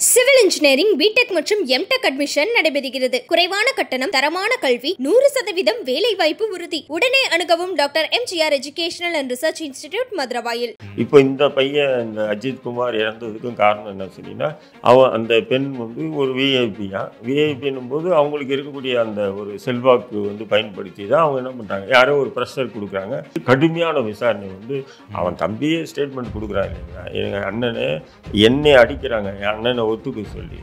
Civil engineering BTech மற்றும் MTech admission நடைபெறுகிறது. குறைவான கட்டணம், தரமான கல்வி, 100% வேலை வாய்ப்பு உறுதி. உடனே அணுகவும் doctor MGR educational and research institute, Maduravoyal. இப்போ இந்த பையன் இந்த அஜித் குமார் இறந்ததுக்கும் காரணம் என்ன சொன்னீங்கன்னா, அவன் அந்த பெண் வந்து ஒரு விஐபியா, விஐபின்னும் போது அவங்களுக்கு இருக்கக்கூடிய அந்த ஒரு செல்வாக்கு பயன்படுத்தி தான் அவங்க என்ன பண்ணுறாங்க, யாரோ ஒரு ப்ரெஷர் கொடுக்குறாங்க. கடுமையான விசாரணை அவன் தம்பியே ஸ்டேட்மெண்ட் கொடுக்குறாங்க இல்லைங்களா, எங்கள் அண்ணனை என்னை அடிக்கிறாங்க, என் அண்ணனை ஒத்துக்க சொல்லி.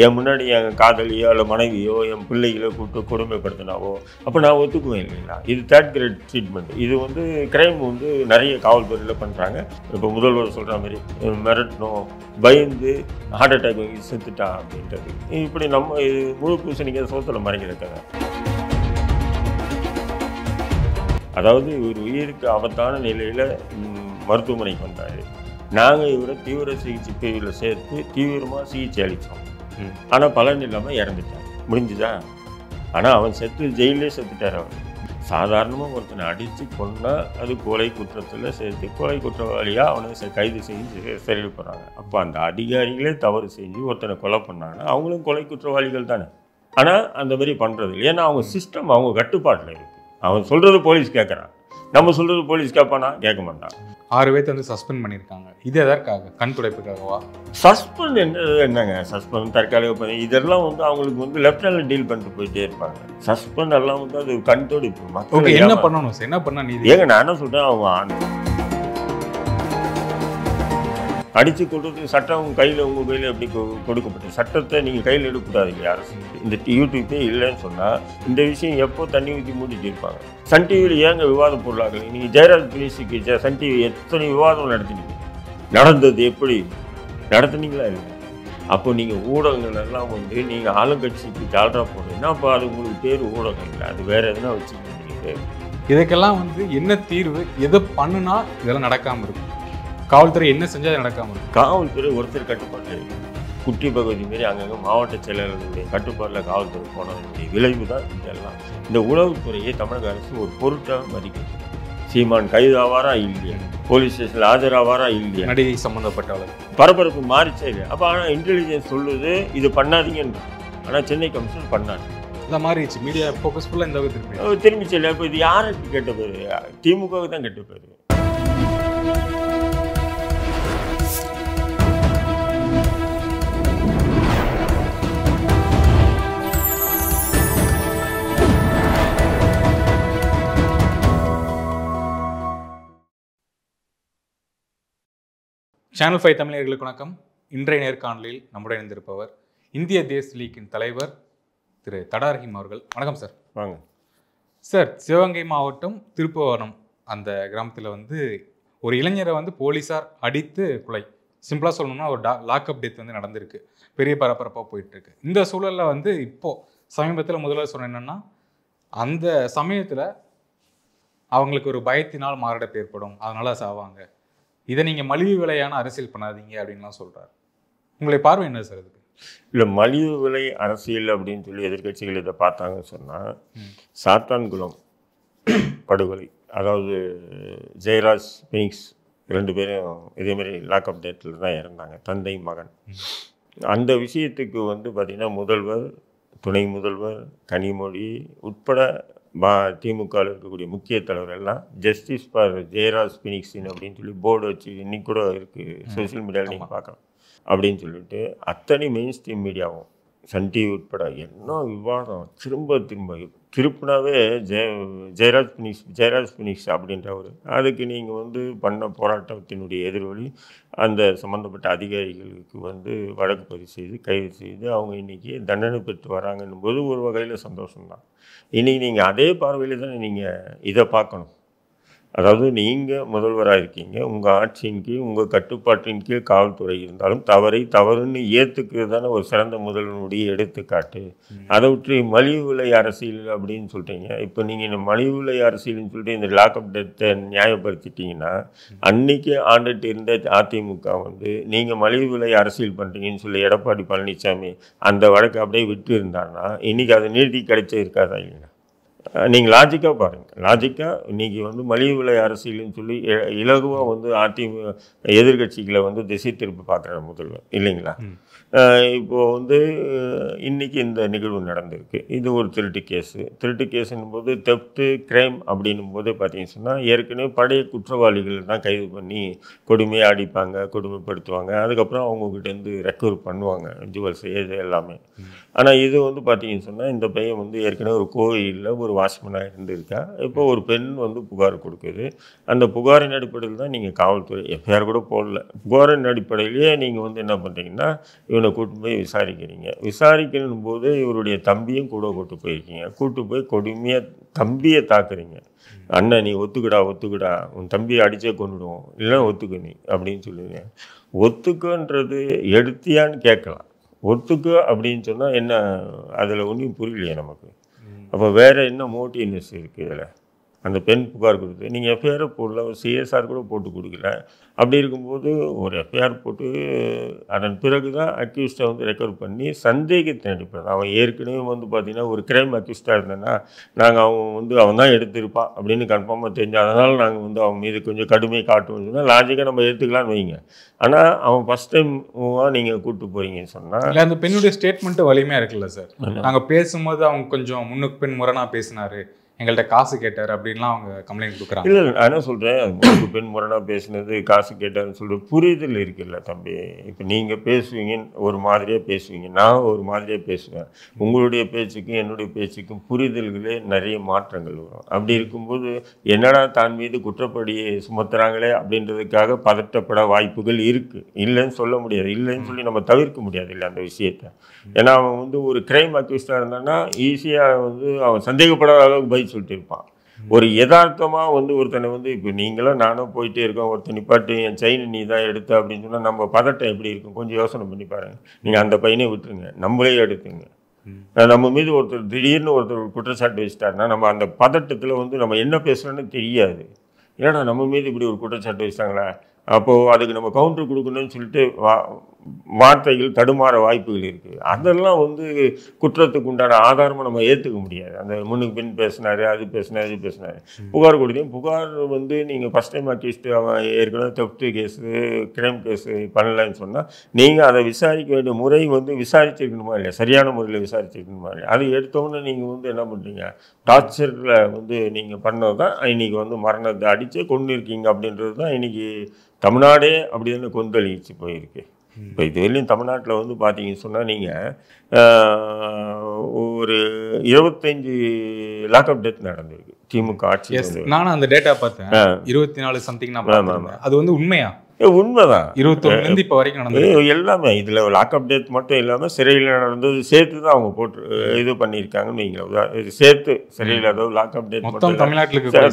என் முன்னாடி என் காதலியோ இல்லை மனைவியோ என் பிள்ளைகளோ கூப்பிட்டு கொடுமைப்படுத்தினாவோ அப்போ நான் ஒத்துக்குவேன் இல்லைங்களா. இது தேர்ட் கிரேட் ட்ரீட்மெண்ட். இது கிரைம் நிறைய காவல்துறையில் பண்ணுறாங்க. இப்போ முதல்வர் சொல்கிற மாதிரி மிரட்டணும், பயந்து ஹார்ட் அட்டாக் வாங்கி செத்துட்டான் அப்படின்றது. இப்படி நம்ம இது முழு பூசணிக்க சோத்தில் மறைக்கிறதுக்காக. அதாவது ஒரு உயிருக்கு ஆபத்தான நிலையில் மருத்துவமனைக்கு வந்தார். நாங்கள் இவரை தீவிர சிகிச்சை பிரிவில் சேர்த்து தீவிரமாக சிகிச்சை அளித்தோம். ஆனால் பலன் இல்லாமல் இறந்துட்டான். முடிஞ்சுதா? ஆனால் அவன் ஜெயிலே செத்துட்டார். அவன் சாதாரணமாக ஒருத்தனை அடித்து கொண்டால் அது கொலை குற்றத்தில் சேர்த்து கொலை குற்றவாளியாக அவனை கைது செஞ்சு சிறையில் போகிறாங்க. அப்போ அந்த அதிகாரிகளே தவறு செஞ்சு ஒருத்தனை கொலை பண்ணாங்கன்னா அவங்களும் கொலை குற்றவாளிகள் தானே. ஆனால் அந்த மாதிரி பண்ணுறது இல்லை. ஏன்னா அவங்க சிஸ்டம் அவங்க கட்டுப்பாட்டில் இருக்குது. அவன் சொல்கிறது போலீஸ் கேட்குறான், நம்ம சொல்கிறது போலீஸ் கேட்பானா? கேட்க மாட்டான். 6 பேர்த்து சஸ்பெண்ட் பண்ணியிருக்காங்க. இது எதற்காக? கண் துடைப்புக்காகவா? சஸ்பெண்ட் என்னங்க, சஸ்பெண்ட் தற்காலிக இதெல்லாம் அவங்களுக்கு லெஃப்ட் ஹேண்டில் டீல் பண்ணிட்டு போயிட்டே இருப்பாங்க. சஸ்பெண்ட் எல்லாம் அது கண் துடைப்பு. மக்கள் என்ன பண்ணணும் சார்? என்ன பண்ண நீதி? ஏங்க நான் என்ன சொல்கிறேன், அவங்க அடித்து கொடுத்து சட்டம் உங்கள் கையில் எப்படி கொடுக்கப்பட்ட சட்டத்தை நீங்கள் கையில் எடுக்கக்கூடாது அரசு. இந்த யூடியூப்பே இல்லைன்னு சொன்னால் இந்த விஷயம் எப்போ தண்ணி ஊற்றி மூடிட்டு இருப்பாங்க. சன் டிவியில் ஏங்க விவாத பொருளாக நீங்கள் ஜெயராஜ் பினிஷுக்கு சன் டிவி எத்தனை விவாதம் நடத்தினீங்க? நடந்தது எப்படி நடத்துனீங்களா இல்லை? அப்போ நீங்கள் ஊடகங்கள் எல்லாம் நீங்கள் ஆளுங்கட்சிக்கு ஜால்ரா போடுறீங்கன்னா அப்போ அது உங்களுக்கு பேர் ஊடகம் இல்லை, அது வேறு எதுனா வச்சுக்கிட்டு. இதுக்கெல்லாம் என்ன தீர்வு? எது பண்ணுனா இதெல்லாம் நடக்காமல் இருக்கும்? காவல்துறை என்ன செஞ்சால் நடக்காமல் இருக்கும்? காவல்துறை ஒருத்தர் கட்டுப்பாட்டில் இருக்குது. குட்டி பகுதி மாரி அங்கங்கே மாவட்ட செயலாளர்களுடைய கட்டுப்பாட்டில் காவல்துறை போனதனுடைய விளைவு தான் இதெல்லாம். இந்த உளவுத்துறையை தமிழக அரசு ஒரு பொருட்டாக மதிக்கிறது. சீமான் கைது ஆவாரா இல்லையா, போலீஸ் ஸ்டேஷனில் ஆஜராவாரா இல்லையா, நடிகை சம்மந்தப்பட்டவர்கள் பரபரப்பு மாறிச்சே இல்லை. அப்போ ஆனால் இன்டெலிஜென்ஸ் சொல்லுது இது பண்ணாதீங்கன்னு. ஆனால் சென்னை கமிஷனர் பண்ணாது. இந்த மாறிடுச்சு. மீடியா ஃபோக்கஸ் ஃபுல்லாக இந்த திரும்பிச்சு இல்லை. இப்போ இது யாருக்கு கெட்ட பேர்? திமுகவுக்கு தான் கெட்ட பேர். சேனல் 5 தமிழர்களுக்கு வணக்கம். இன்றைய நேர்காணலில் நம்முடைய இணைந்திருப்பவர் இந்திய தேஸ் லீக்கின் தலைவர் திரு தடா ரஹீம் அவர்கள். வணக்கம் சார். வாங்க சார். சிவகங்கை மாவட்டம் திருப்புவனம் அந்த கிராமத்தில் ஒரு இளைஞரை போலீஸார் அடித்து கொலை, சிம்பிளாக சொல்லணும்னா ஒரு லாக்அப் டெத் நடந்திருக்கு. பெரிய பரபரப்பாக போயிட்டுருக்கு. இந்த சூழலில் இப்போது சமீபத்தில் முதல்வர் சொன்ன என்னென்னா, அந்த சமயத்தில் அவங்களுக்கு ஒரு பயத்தினால் மாரடைப்பு ஏற்படும், அதனால் சாவாங்க, இதை நீங்கள் மலிவு விலையான அரசியல் பண்ணாதீங்க அப்படின்லாம் சொல்கிறார். உங்களுடைய பார்வை என்ன சார் அதுக்கு? இல்லை, மலிவு விலை அரசியல் அப்படின்னு சொல்லி எதிர்கட்சிகள் இதை பார்த்தாங்கன்னு சொன்னால், சாத்தான்குளம் படுகொலை, அதாவது ஜெயராஜ் பினிக்ஸ் 2 பேரும் இதேமாரி லாக்அப் டேட்டில் தான் இறந்தாங்க, தந்தை மகன். அந்த விஷயத்துக்கு பார்த்திங்கன்னா முதல்வர், துணை முதல்வர், கனிமொழி உட்பட திமுகவில் இருக்கக்கூடிய முக்கிய தலைவர் எல்லாம் ஜஸ்டிஸ் ஃபார் ஜெயராஜ் பினிக்ஸின் அப்படின்னு சொல்லி போர்டு வச்சு இன்னைக்கு கூட இருக்குது, சோசியல் மீடியாவில் நீங்கள் பார்க்கலாம் அப்படின்னு சொல்லிட்டு அத்தனை மெயின் ஸ்ட்ரீம் மீடியாவும் சன் டிவி உட்பட என்ன விவாதம் திருப்பினாவே ஜெயராஜ் பினிக்ஸ் அப்படின்றவர். அதுக்கு நீங்கள் பண்ண போராட்டத்தினுடைய எதிர்வழி அந்த சம்மந்தப்பட்ட அதிகாரிகளுக்கு வழக்கு பதிவு செய்து கைது செய்து அவங்க இன்றைக்கி தண்டனை பெற்று வராங்கன்னும் போது ஒரு வகையில் சந்தோஷம்தான். இன்றைக்கி நீங்கள் அதே பார்வையில் தானே நீங்கள் இதை பார்க்கணும். அதாவது நீங்கள் முதல்வராக இருக்கீங்க, உங்கள் ஆட்சியின் கீழ் உங்கள் கட்டுப்பாட்டின் கீழ் காவல்துறை இருந்தாலும் தவறுன்னு ஏற்றுக்கிறது தானே ஒரு சிறந்த முதல்வனுடைய எடுத்துக்காட்டு. அதை விட்டு மலிவு விலை அரசியல் அப்படின்னு சொல்கிறீங்க. இப்போ நீங்கள் இந்த மலிவு விலை அரசியல்னு சொல்லிட்டு இந்த லாக்அப் டெத்தை நியாயப்படுத்திட்டீங்கன்னா, அன்றைக்கி ஆண்டுட்டு இருந்த அதிமுக நீங்கள் மலிவு விலை அரசியல் பண்ணுறீங்கன்னு சொல்லி எடப்பாடி பழனிசாமி அந்த வழக்கை அப்படியே விட்டு இருந்தாருன்னா இன்றைக்கி அதை நீட்டி கிடைச்சே இருக்காதா இல்லைங்க? நீங்கள் லாஜிக்காக பாருங்கள். லாஜிக்காக இன்றைக்கி வந்து மலிவு விலை அரசியல்னு சொல்லி இலகுவாக வந்து எதிர்கட்சிகளை வந்து திசை திருப்பி பார்க்குற முதல்வர் இல்லைங்களா? இப்போது வந்து இன்றைக்கி இந்த நிகழ்வு நடந்திருக்கு. இது ஒரு திருட்டு கேஸுன்னும் போது தெஃப்ட்டு கிரைம் அப்படின்னும் போதே பார்த்தீங்கன்னு சொன்னால் ஏற்கனவே பழைய குற்றவாளிகள் தான் கைது பண்ணி கொடுமையாக அடிப்பாங்க, கொடுமைப்படுத்துவாங்க. அதுக்கப்புறம் அவங்கக்கிட்டேருந்து ரெக்கவர் பண்ணுவாங்க ஜுவல்ஸ் இது எல்லாமே. ஆனால் இது வந்து பார்த்தீங்கன்னு சொன்னால் இந்த பையன் வந்து ஏற்கனவே ஒரு கோயிலில் ஒரு வாட்ச்மேனாக இருந்திருக்கா. இப்போ ஒரு பெண் வந்து புகார் கொடுக்குது. அந்த புகாரின் அடிப்படையில் தான் நீங்கள் காவல்துறை எஃப்ஐஆர் கூட போடல. புகாரின் அடிப்படையிலேயே நீங்கள் வந்து என்ன பண்ணுறீங்கன்னா இவனை கூட்டு போய் விசாரிக்கிறீங்க. விசாரிக்கணும் போது இவருடைய தம்பியும் கூட கூட்டு போயிருக்கீங்க. கூட்டு போய் கொடுமையாக தம்பியை தாக்குறீங்க. அண்ணன் நீ ஒத்துக்கடா உன் தம்பியை அடித்தே கொண்டுடுவோம், இல்லை ஒத்துக்க நீ அப்படின்னு சொல்லுவீங்க. ஒத்துக்கன்றது எடுத்தியான்னு கேட்கலாம். ஒத்துக்க அப்படின்னு சொன்னால் என்ன, அதில் ஒன்றும் புரியலையே நமக்கு. அப்போ வேறு என்ன மோட்டிவ்னஸ் இருக்குது இதில்? அந்த பெண் புகார் கொடுத்து நீங்கள் எஃப்ஐஆரை போடல, ஒரு சிஎஸ்ஆர் கூட போட்டு கொடுக்கல. அப்படி இருக்கும்போது ஒரு எஃப்ஐஆர் போட்டு அதன் பிறகு தான் அக்யூஸ்டை வந்து ரெக்கவர் பண்ணி சந்தேகத்தின் அடிப்படையில் அவன் ஏற்கனவே வந்து பார்த்திங்கன்னா ஒரு கிரைம் அக்யூஸ்டாக இருந்தேன்னா அவன் தான் எடுத்திருப்பான் அப்படின்னு கன்ஃபார்மாக தெரிஞ்சு அதனால் நாங்கள் வந்து அவன் மீது கொஞ்சம் கடுமையை காட்டுவோம்னு சொன்னால் லாஜிக்காக நம்ம எடுத்துக்கலான்னு வைங்க. ஆனால் அவன் ஃபஸ்ட் டைமாக நீங்கள் கூப்பிட்டு போகிறீங்கன்னு சொன்னால் இல்லை அந்த பெண்ணுடைய ஸ்டேட்மெண்ட்டு வலிமையாக இருக்குல்ல சார். நாங்கள் பேசும்போது அவங்க கொஞ்சம் முன்னுக்கு பின் முரணாக பேசினார், எங்கள்கிட்ட காசு கேட்டார் அப்படின்லாம் அவங்க கம்ப்ளைண்ட் கொடுக்குறாங்க. இல்லை நான் என்ன சொல்கிறேன், முன்னுக்கு பெண் முரணாக பேசினது காசு கேட்டாருன்னு சொல்கிற புரிதல் இருக்குல்ல தம்பி. இப்போ நீங்கள் பேசுவீங்கன்னு ஒரு மாதிரியாக பேசுவீங்க, நான் ஒரு மாதிரியாக பேசுவேன். உங்களுடைய பேச்சுக்கும் என்னுடைய பேச்சுக்கும் புரிதல்களே நிறைய மாற்றங்கள் வரும். அப்படி இருக்கும்போது என்னடா தான் மீது குற்றப்படியை சுமத்துறாங்களே அப்படின்றதுக்காக பதட்டப்பட வாய்ப்புகள் இருக்குது. இல்லைன்னு சொல்ல முடியாது, இல்லைன்னு சொல்லி நம்ம தவிர்க்க முடியாது இல்லை அந்த விஷயத்தை. ஏன்னா அவன் வந்து ஒரு கிரைம் அக்யூஸ்டாக இருந்தான்னா ஈஸியாக வந்து அவன் சந்தேகப்படாத அளவுக்கு பதில் சொல்லிட்டு இருப்பான். ஒரு யதார்த்தமாக வந்து ஒருத்தனை வந்து இப்போ நீங்களும் நானும் போயிட்டே இருக்கோம், ஒருத்தர் நிப்பாட்டு என் செயின் நீ தான் எடுத்த அப்படின்னு சொன்னால் நம்ம பதட்டம் எப்படி இருக்கும் கொஞ்சம் யோசனை பண்ணி பாருங்கள். நீங்கள் அந்த பையனே விட்டுருங்க, நம்மளே எடுத்துங்க. நம்ம மீது ஒருத்தர் திடீர்னு ஒருத்தர் குற்றச்சாட்டு வச்சுட்டாருன்னா நம்ம அந்த பதட்டத்தில் வந்து நம்ம என்ன பேசுகிறோன்னு தெரியாது. ஏன்னா நம்ம மீது இப்படி ஒரு குற்றச்சாட்டு வச்சிட்டாங்களா, அப்போது அதுக்கு நம்ம கவுண்டர் கொடுக்கணும்னு சொல்லிட்டு வார்த்தைகள் தடுமாற வாய்ப்புகள் இருக்குது. அதெல்லாம் வந்து குற்றத்துக்கு உண்டான ஆதாரமாக நம்ம ஏற்றுக்க முடியாது. அந்த முன்னுக்கு பின் பேசினார், அது பேசினார், இது பேசினார், புகார் கொடுத்தீங்க. புகார் வந்து நீங்கள் ஃபஸ்ட் டைம் அக்யூஸ்டு அவன் ஏற்கனவே தெஃப்ட்டு கேஸு கிரைம் கேஸு பண்ணலைன்னு சொன்னால் நீங்கள் அதை விசாரிக்க வேண்டிய முறை வந்து விசாரிச்சிருக்கணுமா இல்லையா, சரியான முறையில் விசாரிச்சிருக்கணுமா இல்லையா. அது எடுத்தோன்னே நீங்கள் வந்து என்ன பண்ணுறீங்க, டார்ச்சரில் வந்து நீங்கள் பண்ணது தான் இன்றைக்கி வந்து மரணத்தை அடித்தே கொண்டு இருக்கீங்க அப்படின்றது தான் இன்றைக்கி தமிழ்நாடே அப்படி தானே கொந்தளிச்சு போயிருக்கு. இப்போ இதுவரையிலும் தமிழ்நாட்டில் வந்து பார்த்தீங்கன்னு சொன்னால் நீங்கள் ஒரு 25 லாக்அப் டெத் நடந்திருக்கு திமுக ஆட்சி. நானும் அந்த டேட்டா பார்த்தேன், 24 சம்திங். அது வந்து உண்மையா? உண்மைதான். 21 இப்போ வரைக்கும் நடந்தது எல்லாமே. இதில் லாக்அப் டெத் மட்டும் இல்லாமல் சிறையில் நடந்தது சேர்த்து தான் அவங்க போட்டு இது பண்ணியிருக்காங்கன்னு வைங்களேன். சேர்த்து சிறையில் அதாவது லாக்அப் டெத் மொத்தம்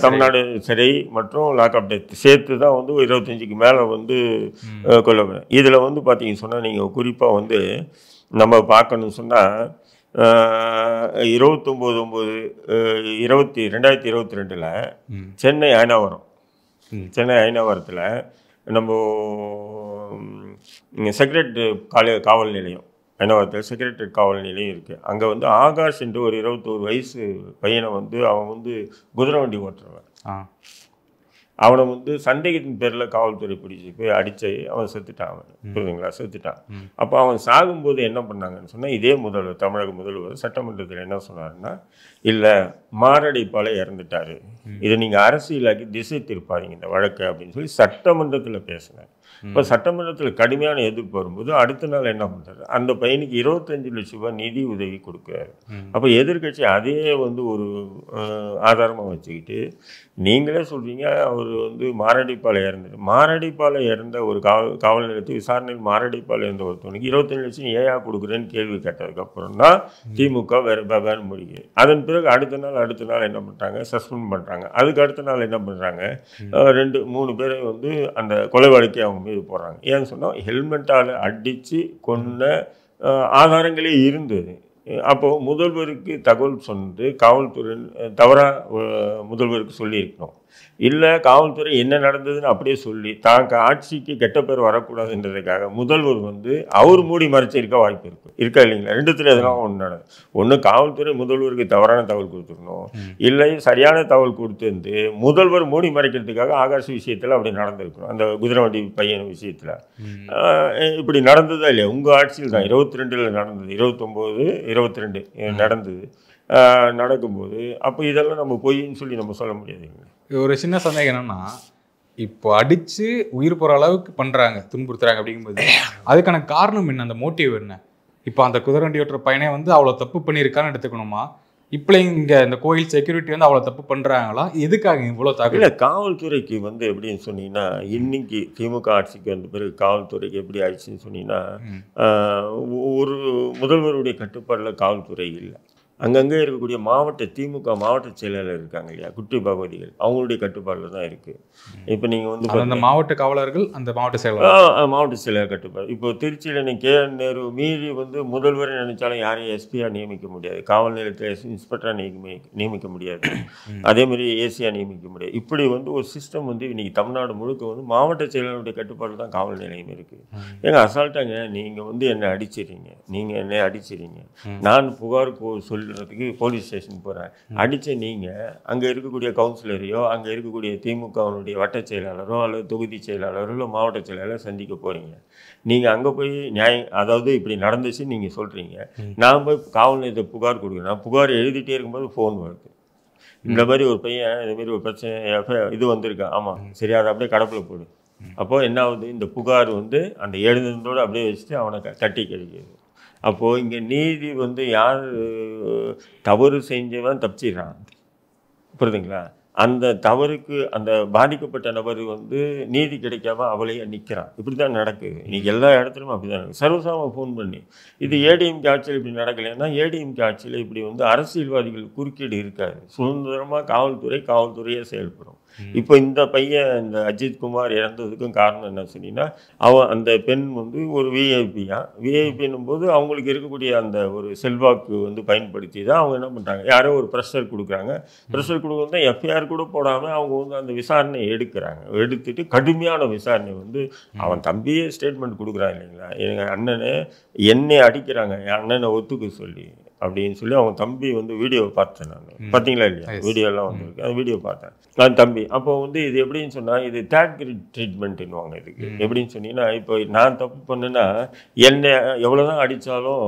தமிழ்நாடு சிறை மற்றும் லாக்அப் டெத் சேர்த்து தான் வந்து 25க்கு மேலே வந்து கொல்லப்படும். இதில் வந்து பார்த்தீங்கன்னு சொன்னால் நீங்கள் குறிப்பாக வந்து நம்ம பார்க்கணும்னு சொன்னால் 2022 சென்னை அயனாவரத்தில் நம்ம செக்ரட்டரி காவல் நிலையம், அயனாவரத்தில் செக்ரட்டரி காவல் நிலையம் இருக்குது. அங்கே வந்து ஆகாஷ் என்று ஒரு 21 வயசு பையனை வந்து அவன் வந்து குதிரை வண்டி ஓட்டுறவன். அவனை வந்து சந்தேகத்தின் பேரில் காவல்துறை பிடிச்சி போய் அடித்து அவன் செத்துட்டான். புரியுதுங்களா, செத்துட்டான். அப்போ அவன் சாகும்போது என்ன பண்ணாங்கன்னு சொன்னால் இதே தமிழக முதல்வர் சட்டமன்றத்தில் என்ன சொன்னாருன்னா, இல்லை மாரடைப்பால் இறந்துட்டார், இதை நீங்கள் அரசியலாக்கி திசை திருப்பாதீங்க இந்த வழக்கு அப்படின்னு சொல்லி சட்டமன்றத்தில் பேசினார். இப்போ சட்டமன்றத்தில் கடுமையான எதிர்ப்பு வரும்போது அடுத்த நாள் என்ன பண்ணுறாரு, அந்த பையனுக்கு 25 லட்சம் ரூபாய் நிதி உதவி கொடுக்குறாரு. அப்போ எதிர்கட்சி அதையே வந்து ஒரு ஆதாரமாக வச்சுக்கிட்டு நீங்களே சொல்கிறீங்க அவர் வந்து மாரடைப்பால் இறந்த ஒரு காவல் நிலையத்தை விசாரணையில் மாரடைப்பால் இறந்த ஒருத்தவனுக்கு 25 லட்சம் ஏயா கொடுக்குறேன்னு கேள்வி கேட்டதுக்கப்புறம் தான் திமுக வேறு முடியுது. அதன் பிறகு அடுத்த நாள் என்ன பண்ணுறாங்க, சஸ்பெண்ட் பண்ணுறாங்க. அதுக்கு அடுத்த நாள் என்ன பண்ணுறாங்க, 2-3 பேரை வந்து அந்த கொலை வழக்கை அவங்க மீது போடுறாங்க. ஏன்னு சொன்னால் ஹெல்மெட்டால் அடித்து கொண்ட ஆதாரங்களே இருந்தது. அப்போது முதல்வருக்கு தகவல் சொன்னது காவல்துறை தவறாக முதல்வருக்கு சொல்லியிருக்கணும். இல்லை காவல்துறை என்ன நடந்ததுன்னு அப்படியே சொல்லி ஆட்சிக்கு கெட்ட பேர் வரக்கூடாதுன்றதுக்காக முதல்வர் வந்து அவர் மூடி மறைச்சிருக்க வாய்ப்பு இருக்கா இல்லைங்களா? ரெண்டுத்துல எதெல்லாம் ஒன்று நடக்கும். ஒன்று காவல்துறை முதல்வருக்கு தவறான தகவல் கொடுத்துருக்கணும், இல்லை சரியான தகவல் கொடுத்துருந்து முதல்வர் மூடி மறைக்கிறதுக்காக ஆகாஷ் விஷயத்தில் அப்படி நடந்திருக்கணும். அந்த குதிரை வண்டி பையன் விஷயத்தில் இப்படி நடந்ததா இல்லையா? உங்கள் ஆட்சியில் தான் 22 நடந்தது, 29 22 நடந்தது. நடக்கும்போது அப்போ இதெல்லாம் நம்ம பொய்ன்னு சொல்லி நம்ம சொல்ல முடியாதுங்க. ஒரு சின்ன சந்தேகம் என்னன்னா, இப்போ அடித்து உயிர் போகிற அளவுக்கு பண்ணுறாங்க, துன்புறுத்துறாங்க அப்படிங்கும்போது அதுக்கான காரணம் என்ன? அந்த மோட்டிவ் என்ன? இப்போ அந்த குதிரை வண்டி ஓட்டுற பையனே வந்து அவ்வளோ தப்பு பண்ணியிருக்கான்னு எடுத்துக்கணுமா? இப்போ இங்கே இந்த கோயில் செக்யூரிட்டி வந்து அவ்வளோ தப்பு பண்ணுறாங்களா? எதுக்காக இவ்வளோ தாக்கல்? இல்லை, காவல்துறைக்கு வந்து எப்படின்னு சொன்னீங்கன்னா, இன்னைக்கு திமுக ஆட்சிக்கு வந்த பிறகு காவல்துறைக்கு எப்படி ஆயிடுச்சுன்னு சொன்னீங்கன்னா, ஒரு முதல்வருடைய கட்டுப்பாடில் காவல்துறை இல்லை. அங்கங்கே இருக்கக்கூடிய திமுக மாவட்ட செயலாளர் இருக்காங்க இல்லையா, குட்டி பகவதிகள், அவங்களுடைய கட்டுப்பாடில் தான் இருக்குது. இப்போ நீங்கள் வந்து அந்த மாவட்ட காவலர்கள், அந்த மாவட்ட செயலாளர், மாவட்ட செயலாளர் கட்டுப்பாடு. இப்போ திருச்சியில் நீங்கள் KN நேரு மீறி வந்து முதல்வரை நினைச்சாலும் யாரையும் எஸ்பியாக நியமிக்க முடியாது, காவல் நிலையத்தில் இன்ஸ்பெக்டராக நியமிக்க முடியாது, அதேமாதிரி ஏசியாக நியமிக்க முடியாது. இப்படி வந்து ஒரு சிஸ்டம் வந்து இன்னைக்கு தமிழ்நாடு முழுக்க வந்து மாவட்ட செயலாளருடைய கட்டுப்பாடு தான் காவல் நிலையம் இருக்குது. ஏங்க அசால்ட்டாங்க, நீங்கள் வந்து என்னை அடிச்சிடுறீங்க, நான் புகார் சொல்றதுக்கு போலீஸ் ஸ்டேஷன் போகிறேன், அடித்த நீங்கள் அங்கே இருக்கக்கூடிய கவுன்சிலரையோ அங்கே இருக்கக்கூடிய திமுகவினுடைய வட்ட செயலாளரோ அல்லது தொகுதி செயலாளரோ இல்லை மாவட்ட செயலாளரோ சந்திக்க போகிறீங்க. நீங்கள் அங்கே போய் அதாவது இப்படி நடந்துச்சு நீங்கள் சொல்கிறீங்க, நான் போய் காவல் நிலையத்தை புகார் கொடுக்குறேன். நான் புகார் எழுதிட்டே இருக்கும்போது ஃபோன் வருது, இந்த மாதிரி ஒரு பையன் இதுமாரி ஒரு பிரச்சனை இது வந்திருக்கான், ஆமாம் சரி, அதை அப்படியே கடப்பில் போடு. அப்போது என்ன ஆகுது, இந்த புகார் வந்து அந்த எழுதுனதோடு அப்படியே வச்சுட்டு அவனை கட்டி கழிக்கிறது. அப்போது இங்கே நீதி வந்து யார் தவறு செஞ்சவன் தப்பிச்சிடுறான், புரியுதுங்களா? அந்த தவறுக்கு அந்த பாதிக்கப்பட்ட நபர் வந்து நீதி கிடைக்காம அவளையே நிற்கிறான். இப்படி தான் நடக்குது இன்றைக்கி எல்லா இடத்துலையும். அப்படி தான் நடக்குது. சர்வசாம ஃபோன் பண்ணி இது ஏடிஎம்கே ஆட்சியில் இப்படி நடக்கலைன்னா ஏடிஎம்கே ஆட்சியில் இப்படி வந்து அரசியல்வாதிகள் குறுக்கீடு இருக்காது, சுதந்திரமாக காவல்துறையே செயல்படும். இப்போ இந்த பையன் இந்த அஜித் குமார் இறந்ததுக்கும் காரணம் என்ன சொன்னீங்கன்னா, அந்த பெண் வந்து ஒரு விஐபின்னும் போது அவங்களுக்கு இருக்கக்கூடிய அந்த ஒரு செல்வாக்கு வந்து பயன்படுத்தி தான் அவங்க என்ன பண்ணுறாங்க, யாரோ ஒரு ப்ரெஷர் கொடுக்குறாங்க. ப்ரெஷர் கொடுக்குறது தான் எஃப்ஐஆர் கூட போடாமல் அவங்க வந்து அந்த விசாரணையை எடுத்துட்டு கடுமையான விசாரணை வந்து அவன் தம்பியே ஸ்டேட்மெண்ட் கொடுக்குறான் இல்லைங்களா, எங்கள் அண்ணனை என்னை அடிக்கிறாங்க, என் அண்ணனை ஒத்துக்க சொல்லி அப்படின்னு சொல்லி அவங்க தம்பி வந்து வீடியோவை பார்த்தேன். நான் பார்த்தீங்களா இல்லையா, வீடியோலாம் வந்துருக்கு, அந்த வீடியோ பார்த்தேன் நான் தம்பி. அப்போ வந்து இது எப்படின்னு சொன்னால், இது தேர்ட் கிரேட் ட்ரீட்மெண்ட்டுன்னுவாங்க. இதுக்கு எப்படின்னு சொன்னீங்கன்னா, இப்போ நான் தப்பு பண்ணேன்னா என்னை எவ்வளோதான் அடித்தாலும்